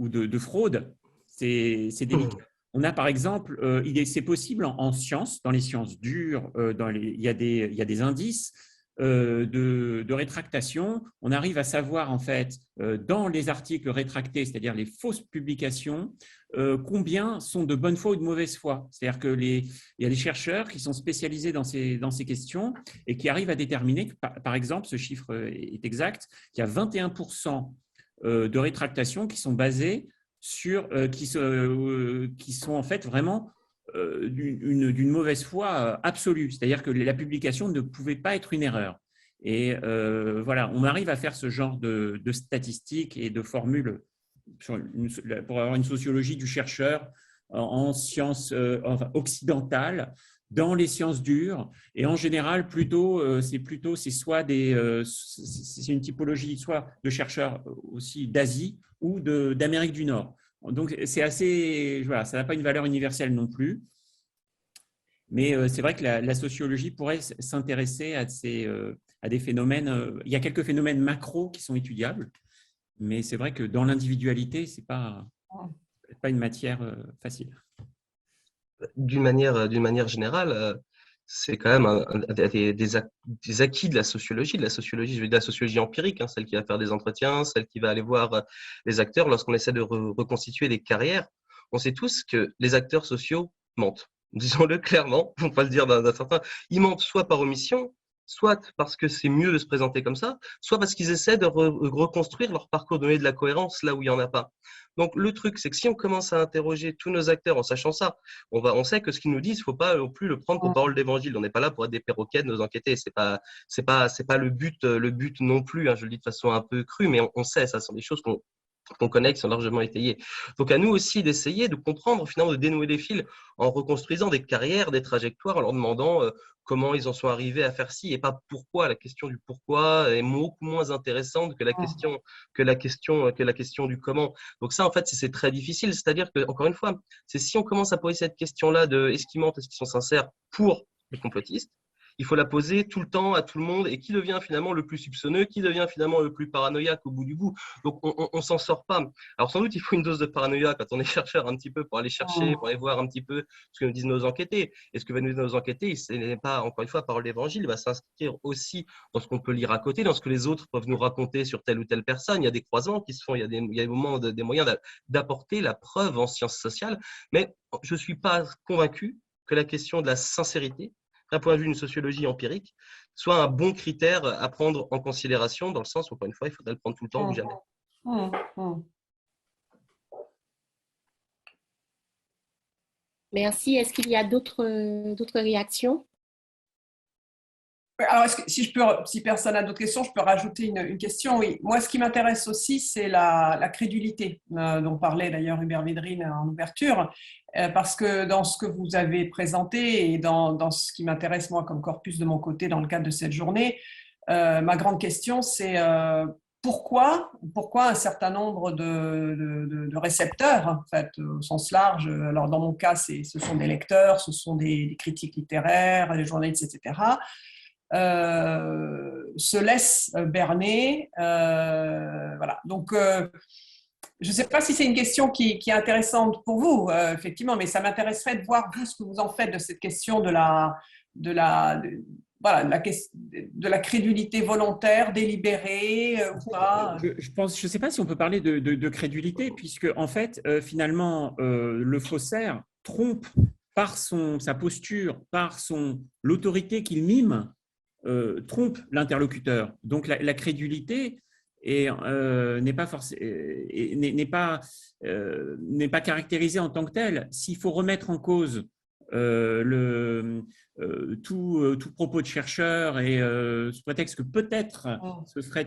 de fraude, c'est délicat. On a par exemple, c'est possible en sciences, dans les sciences dures, il y a des indices de rétractation. On arrive à savoir en fait dans les articles rétractés, c'est-à-dire les fausses publications, combien sont de bonne foi ou de mauvaise foi. C'est-à-dire qu'il y a des chercheurs qui sont spécialisés dans ces questions et qui arrivent à déterminer que, par exemple, ce chiffre est exact, qu'il y a 21% de rétractation qui sont basées sur, qui sont en fait vraiment d'une mauvaise foi absolue. C'est-à-dire que la publication ne pouvait pas être une erreur. Et voilà, on arrive à faire ce genre de statistiques et de formules pour avoir une sociologie du chercheur en sciences occidentales, dans les sciences dures, et en général, c'est soit c'est une typologie soit de chercheurs aussi d'Asie ou d'Amérique du Nord. Donc, c'est assez, voilà, ça n'a pas une valeur universelle non plus. Mais c'est vrai que la sociologie pourrait s'intéresser à des phénomènes. Il y a quelques phénomènes macro qui sont étudiables, mais c'est vrai que dans l'individualité, ce n'est pas une matière facile. D'une manière générale, c'est quand même des acquis de la sociologie, je veux dire de la sociologie empirique, hein, celle qui va faire des entretiens, celle qui va aller voir les acteurs lorsqu'on essaie de reconstituer des carrières. On sait tous que les acteurs sociaux mentent. Disons-le clairement, on va le dire d'un certain. Ils mentent soit par omission, soit parce que c'est mieux de se présenter comme ça, soit parce qu'ils essaient de reconstruire leur parcours, donner de la cohérence là où il n'y en a pas. Donc, le truc, c'est que si on commence à interroger tous nos acteurs en sachant ça, on sait que ce qu'ils nous disent, il ne faut pas non plus le prendre pour parole d'évangile. On n'est pas là pour être des perroquets de nos enquêtés. C'est pas le but non plus, hein, je le dis de façon un peu crue, mais on sait, ça sont des choses qu'on connaît, qui sont largement étayées. Donc, à nous aussi d'essayer de comprendre, finalement, de dénouer les fils en reconstruisant des carrières, des trajectoires, en leur demandant comment ils en sont arrivés à faire ci et pas pourquoi. La question du pourquoi est beaucoup moins intéressante que la question du comment. Donc ça, en fait, c'est très difficile. C'est-à-dire que, encore une fois, c'est si on commence à poser cette question-là de est-ce qu'ils mentent, est-ce qu'ils sont sincères pour les complotistes, il faut la poser tout le temps à tout le monde et qui devient finalement le plus soupçonneux, qui devient finalement le plus paranoïaque au bout du bout. Donc, on s'en sort pas. Alors, sans doute, il faut une dose de paranoïa quand on est chercheur un petit peu pour aller chercher, pour aller voir un petit peu ce que nous disent nos enquêtés. Et ce que va nous dire nos enquêtés, ce n'est pas, encore une fois, parole d'évangile, il va s'inscrire aussi dans ce qu'on peut lire à côté, dans ce que les autres peuvent nous raconter sur telle ou telle personne. Il y a des croisements qui se font, il y a des moments, des moyens d'apporter la preuve en sciences sociales. Mais je ne suis pas convaincu que la question de la sincérité, d'un point de vue d'une sociologie empirique, soit un bon critère à prendre en considération, dans le sens où, encore une fois, il faudrait le prendre tout le temps ou jamais. Merci. Est-ce qu'il y a d'autres réactions? Alors, si personne n'a d'autres questions, je peux rajouter une question. Oui. Moi, ce qui m'intéresse aussi, c'est la crédulité, dont parlait d'ailleurs Hubert Védrine en ouverture, parce que dans ce que vous avez présenté et dans ce qui m'intéresse, moi, comme corpus de mon côté, dans le cadre de cette journée, ma grande question, c'est pourquoi un certain nombre de récepteurs, en fait, au sens large. Alors, dans mon cas, ce sont des lecteurs, ce sont des critiques littéraires, des journalistes, etc., se laisse berner. Voilà. Donc, je ne sais pas si c'est une question qui est intéressante pour vous, effectivement, mais ça m'intéresserait de voir, vous, ce que vous en faites de cette question de la crédulité volontaire, délibérée ou pas. Je ne sais pas si on peut parler de crédulité, puisque, en fait, finalement, le faussaire trompe par sa posture, par l'autorité qu'il mime, trompe l'interlocuteur. Donc, la crédulité n'est pas caractérisée en tant que telle. S'il faut remettre en cause tout propos de chercheur et sous prétexte que peut-être ce serait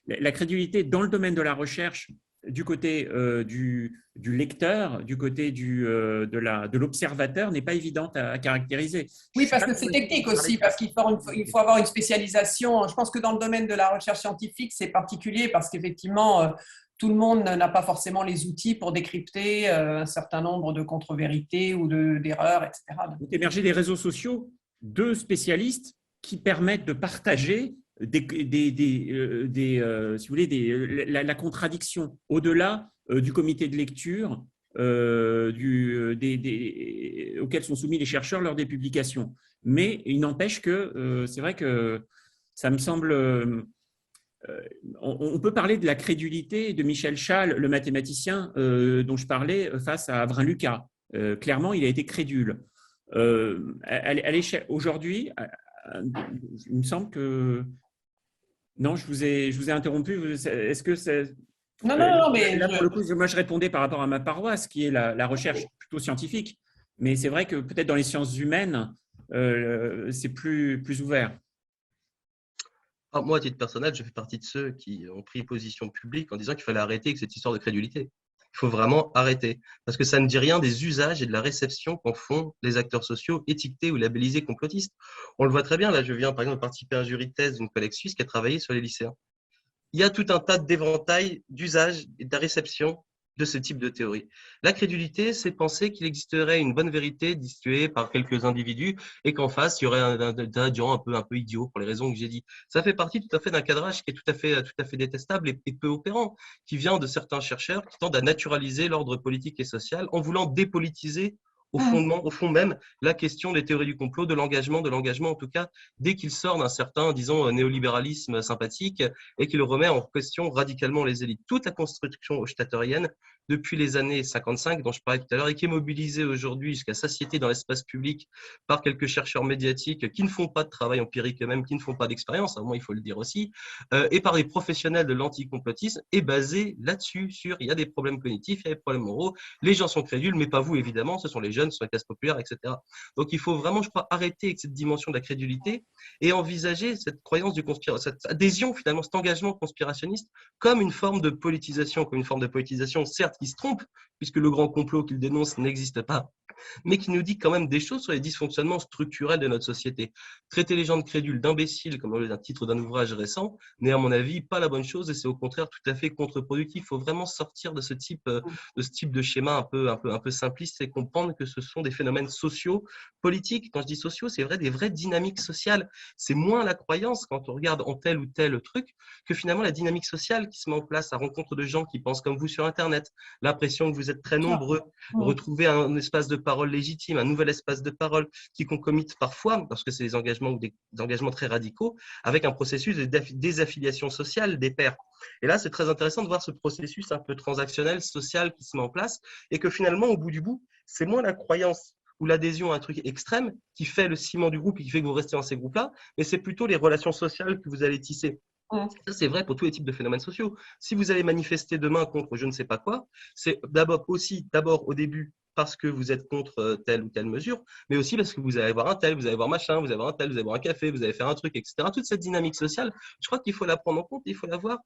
la crédulité dans le domaine de la recherche, du côté du lecteur, du côté de l'observateur, n'est pas évidente à caractériser. Oui, parce que c'est technique aussi, parce qu'il faut avoir une spécialisation. Je pense que dans le domaine de la recherche scientifique, c'est particulier parce qu'effectivement, tout le monde n'a pas forcément les outils pour décrypter un certain nombre de contre-vérités ou d'erreurs, etc. Donc, émerger des réseaux sociaux de spécialistes qui permettent de partager si vous voulez, la contradiction au-delà du comité de lecture auxquels sont soumis les chercheurs lors des publications. Mais il n'empêche que c'est vrai que ça me semble… on peut parler de la crédulité de Michel Schall, le mathématicien dont je parlais, face à Avrin Lucas. Clairement, il a été crédule. Aujourd'hui, il me semble que… Non, je vous ai interrompu. Est-ce que c'est… Non, mais Là, pour le coup, moi, je répondais par rapport à ma paroisse, qui est la recherche plutôt scientifique. Mais c'est vrai que peut-être dans les sciences humaines, c'est plus ouvert. Ah, moi, à titre personnel, je fais partie de ceux qui ont pris position publique en disant qu'il fallait arrêter avec cette histoire de crédulité. Il faut vraiment arrêter. Parce que ça ne dit rien des usages et de la réception qu'en font les acteurs sociaux étiquetés ou labellisés complotistes. On le voit très bien. Là, je viens, par exemple, de participer à un jury de thèse d'une collègue suisse qui a travaillé sur les lycéens. Il y a tout un tas d'éventails d'usages et de réception de ce type de théorie. La crédulité, c'est penser qu'il existerait une bonne vérité distillée par quelques individus et qu'en face, il y aurait un gens un peu idiot pour les raisons que j'ai dit. Ça fait partie tout à fait d'un cadrage qui est tout à fait détestable et peu opérant, qui vient de certains chercheurs qui tentent à naturaliser l'ordre politique et social en voulant dépolitiser au fond même, la question des théories du complot, de l'engagement en tout cas, dès qu'il sort d'un certain, disons, néolibéralisme sympathique et qu'il remet en question radicalement les élites. Toute la construction hochstatorienne, depuis les années 55, dont je parlais tout à l'heure, et qui est mobilisée aujourd'hui jusqu'à satiété dans l'espace public par quelques chercheurs médiatiques qui ne font pas de travail empirique eux-mêmes, qui ne font pas d'expérience, à moi il faut le dire aussi, et par les professionnels de l'anticomplotisme, est basée là-dessus, sur il y a des problèmes cognitifs, il y a des problèmes moraux, les gens sont crédules, mais pas vous évidemment, ce sont les jeunes, ce sont les classes populaires, etc. Donc il faut vraiment, je crois, arrêter avec cette dimension de la crédulité et envisager cette croyance du cette adhésion finalement, cet engagement conspirationniste comme une forme de politisation, certes qui se trompe, puisque le grand complot qu'il dénonce n'existe pas, mais qui nous dit quand même des choses sur les dysfonctionnements structurels de notre société. Traiter les gens de crédules, d'imbéciles, comme le titre d'un ouvrage récent, n'est à mon avis pas la bonne chose et c'est au contraire tout à fait contre-productif. Il faut vraiment sortir de ce type de schéma un peu simpliste et comprendre que ce sont des phénomènes sociaux, politiques. Quand je dis sociaux, c'est vrai, des vraies dynamiques sociales. C'est moins la croyance quand on regarde en tel ou tel truc que finalement la dynamique sociale qui se met en place à rencontre de gens qui pensent comme vous sur Internet, l'impression que vous êtes très nombreux, retrouver un espace de parole légitime, un nouvel espace de parole qui concomite parfois, parce que c'est des engagements ou des engagements très radicaux, avec un processus de désaffiliation sociale des pairs. Et là, c'est très intéressant de voir ce processus un peu transactionnel, social qui se met en place et que finalement, au bout du bout, c'est moins la croyance ou l'adhésion à un truc extrême qui fait le ciment du groupe et qui fait que vous restez dans ces groupes-là, mais c'est plutôt les relations sociales que vous allez tisser. Ça, c'est vrai pour tous les types de phénomènes sociaux. Si vous allez manifester demain contre je ne sais pas quoi, c'est d'abord au début parce que vous êtes contre telle ou telle mesure, mais aussi parce que vous allez voir un tel, vous allez voir machin, vous allez voir un tel, vous allez voir un café, vous allez faire un truc, etc. Toute cette dynamique sociale, je crois qu'il faut la prendre en compte et il faut la voir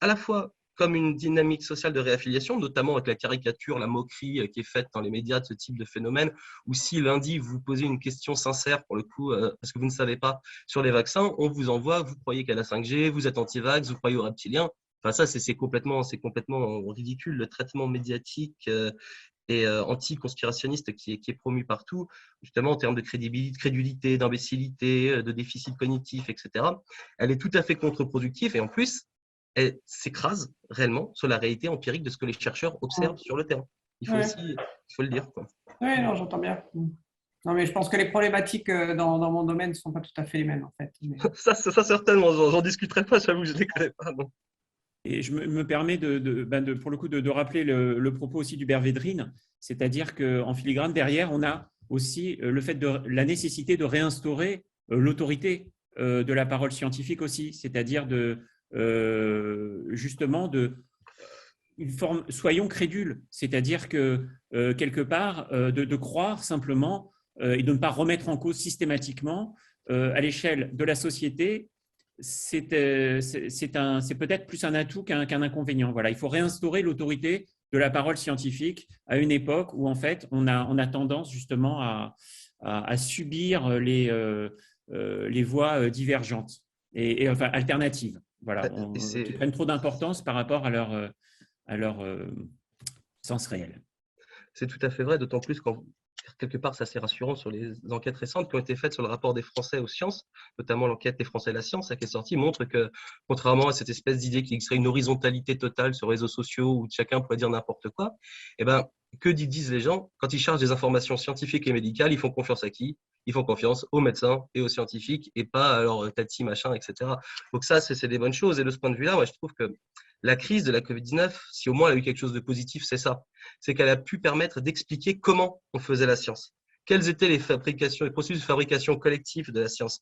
à la fois comme une dynamique sociale de réaffiliation, notamment avec la caricature, la moquerie qui est faite dans les médias de ce type de phénomène, ou si lundi vous posez une question sincère pour le coup, parce que vous ne savez pas sur les vaccins, on vous envoie, vous croyez qu'à la 5G, vous êtes anti-vax, vous croyez aux reptiliens. Enfin ça, c'est complètement ridicule, le traitement médiatique et anti-conspirationniste qui est promu partout, justement en termes de crédulité, d'imbécilité, de déficit cognitif, etc. Elle est tout à fait contre-productive et en plus, elle s'écrase réellement sur la réalité empirique de ce que les chercheurs observent sur le terrain. Il faut le dire. Quoi. Oui, non, j'entends bien. Non, mais je pense que les problématiques dans mon domaine ne sont pas tout à fait les mêmes, en fait. Mais... ça, certainement, j'en discuterai pas, j'avoue, je ne les connais pas. Non. Et je me permets pour le coup de rappeler le propos aussi d'Hubert Védrine, c'est-à-dire qu'en filigrane, derrière, on a aussi le fait de la nécessité de réinstaurer l'autorité de la parole scientifique aussi, c'est-à-dire justement une forme, soyons crédules, c'est-à-dire que quelque part, de croire simplement et de ne pas remettre en cause systématiquement à l'échelle de la société, c'est peut-être plus un atout qu'un inconvénient. Voilà, il faut réinstaurer l'autorité de la parole scientifique à une époque où en fait on a tendance justement à subir les voies divergentes et enfin alternatives. Voilà, qui prennent trop d'importance par rapport à leur sens réel. C'est tout à fait vrai, d'autant plus quand quelque part c'est assez rassurant sur les enquêtes récentes qui ont été faites sur le rapport des Français aux sciences, notamment l'enquête des Français et la science qui est sortie, montre que contrairement à cette espèce d'idée qu'il existerait une horizontalité totale sur les réseaux sociaux où chacun pourrait dire n'importe quoi, eh ben, que disent les gens quand ils cherchent des informations scientifiques et médicales, ils font confiance à qui? Ils font confiance aux médecins et aux scientifiques et pas à leur tati machin, etc. Donc ça, c'est des bonnes choses. Et de ce point de vue-là, moi, je trouve que la crise de la Covid-19, si au moins elle a eu quelque chose de positif, c'est ça. C'est qu'elle a pu permettre d'expliquer comment on faisait la science. Quelles étaient les processus de fabrication collective de la science?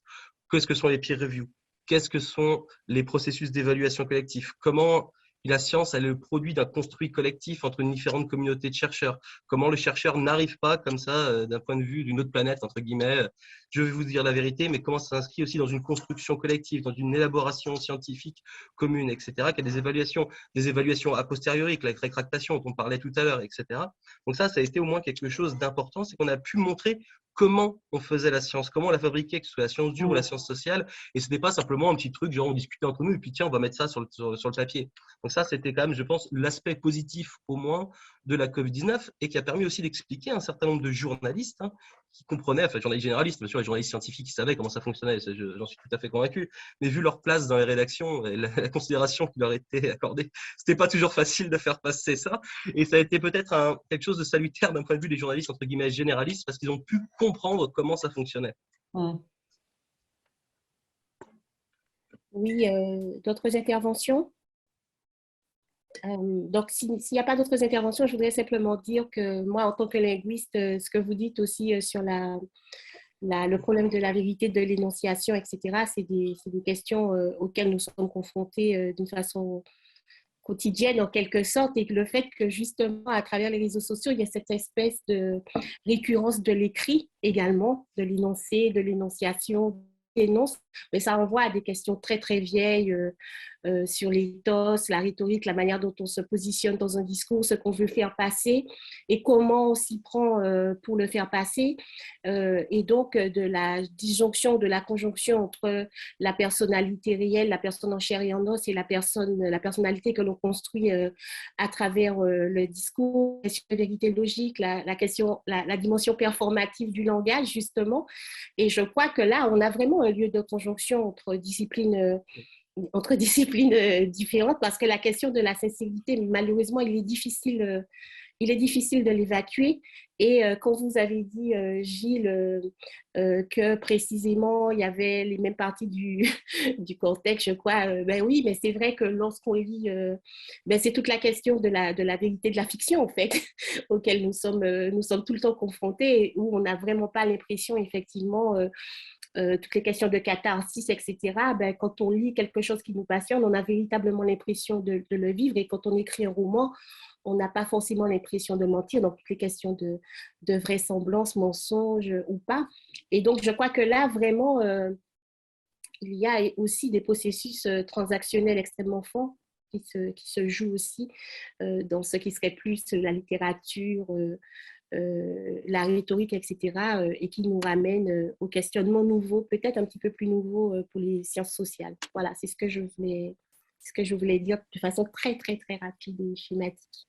Qu'est-ce que sont les peer reviews? Qu'est-ce que sont les processus d'évaluation collective? Comment Puis la science, elle est le produit d'un construit collectif entre différentes communautés de chercheurs. Comment le chercheur n'arrive pas comme ça, d'un point de vue d'une autre planète, entre guillemets, je vais vous dire la vérité, mais comment ça s'inscrit aussi dans une construction collective, dans une élaboration scientifique commune, etc., qui a des évaluations a posteriori, avec la rétractation dont on parlait tout à l'heure, etc. Donc ça a été au moins quelque chose d'important, c'est qu'on a pu montrer comment on faisait la science, comment on la fabriquait, que ce soit la science dure ou la science sociale. Et ce n'était pas simplement un petit truc, genre on discutait entre nous et puis tiens, on va mettre ça sur le papier. Donc ça, c'était quand même, je pense, l'aspect positif au moins de la Covid-19 et qui a permis aussi d'expliquer à un certain nombre de journalistes qui comprenaient, enfin journalistes généralistes, bien sûr, les journalistes scientifiques qui savaient comment ça fonctionnait, j'en suis tout à fait convaincu, mais vu leur place dans les rédactions et la considération qui leur était accordée, c'était pas toujours facile de faire passer ça. Et ça a été peut-être quelque chose de salutaire d'un point de vue des journalistes, entre guillemets, généralistes, parce qu'ils ont pu comprendre comment ça fonctionnait. Oui, d'autres interventions? Donc, s'il n'y a pas d'autres interventions, je voudrais simplement dire que moi, en tant que linguiste, ce que vous dites aussi sur le problème de la vérité de l'énonciation, etc., c'est des questions auxquelles nous sommes confrontés d'une façon quotidienne en quelque sorte, et le fait que justement à travers les réseaux sociaux, il y a cette espèce de récurrence de l'écrit également, de l'énoncé, de l'énonciation, énonce, mais ça renvoie à des questions très très vieilles sur l'éthos, la rhétorique, la manière dont on se positionne dans un discours, ce qu'on veut faire passer et comment on s'y prend pour le faire passer. Et donc de la disjonction, de la conjonction entre la personnalité réelle, la personne en chair et en os et la personnalité que l'on construit à travers le discours, la vérité logique, la dimension performative du langage justement. Et je crois que là, on a vraiment un lieu de conjonction entre disciplines différentes, parce que la question de la sincérité, malheureusement, il est difficile de l'évacuer. Et quand vous avez dit, Gilles, que précisément, il y avait les mêmes parties du contexte, je crois, ben oui, mais c'est vrai que lorsqu'on lit, ben c'est toute la question de la vérité de la fiction, en fait, auquel nous sommes tout le temps confrontés, où on n'a vraiment pas l'impression, effectivement, toutes les questions de catharsis, etc., ben, quand on lit quelque chose qui nous passionne, on a véritablement l'impression de le vivre. Et quand on écrit un roman, on n'a pas forcément l'impression de mentir. Donc, toutes les questions de vraisemblance, mensonge ou pas. Et donc, je crois que là, vraiment, il y a aussi des processus transactionnels extrêmement forts qui se jouent aussi dans ce qui serait plus la littérature, la rhétorique, etc., et qui nous ramène au questionnement nouveau, peut-être un petit peu plus nouveau pour les sciences sociales. Voilà, c'est ce que je voulais dire de façon très, très, très rapide et schématique.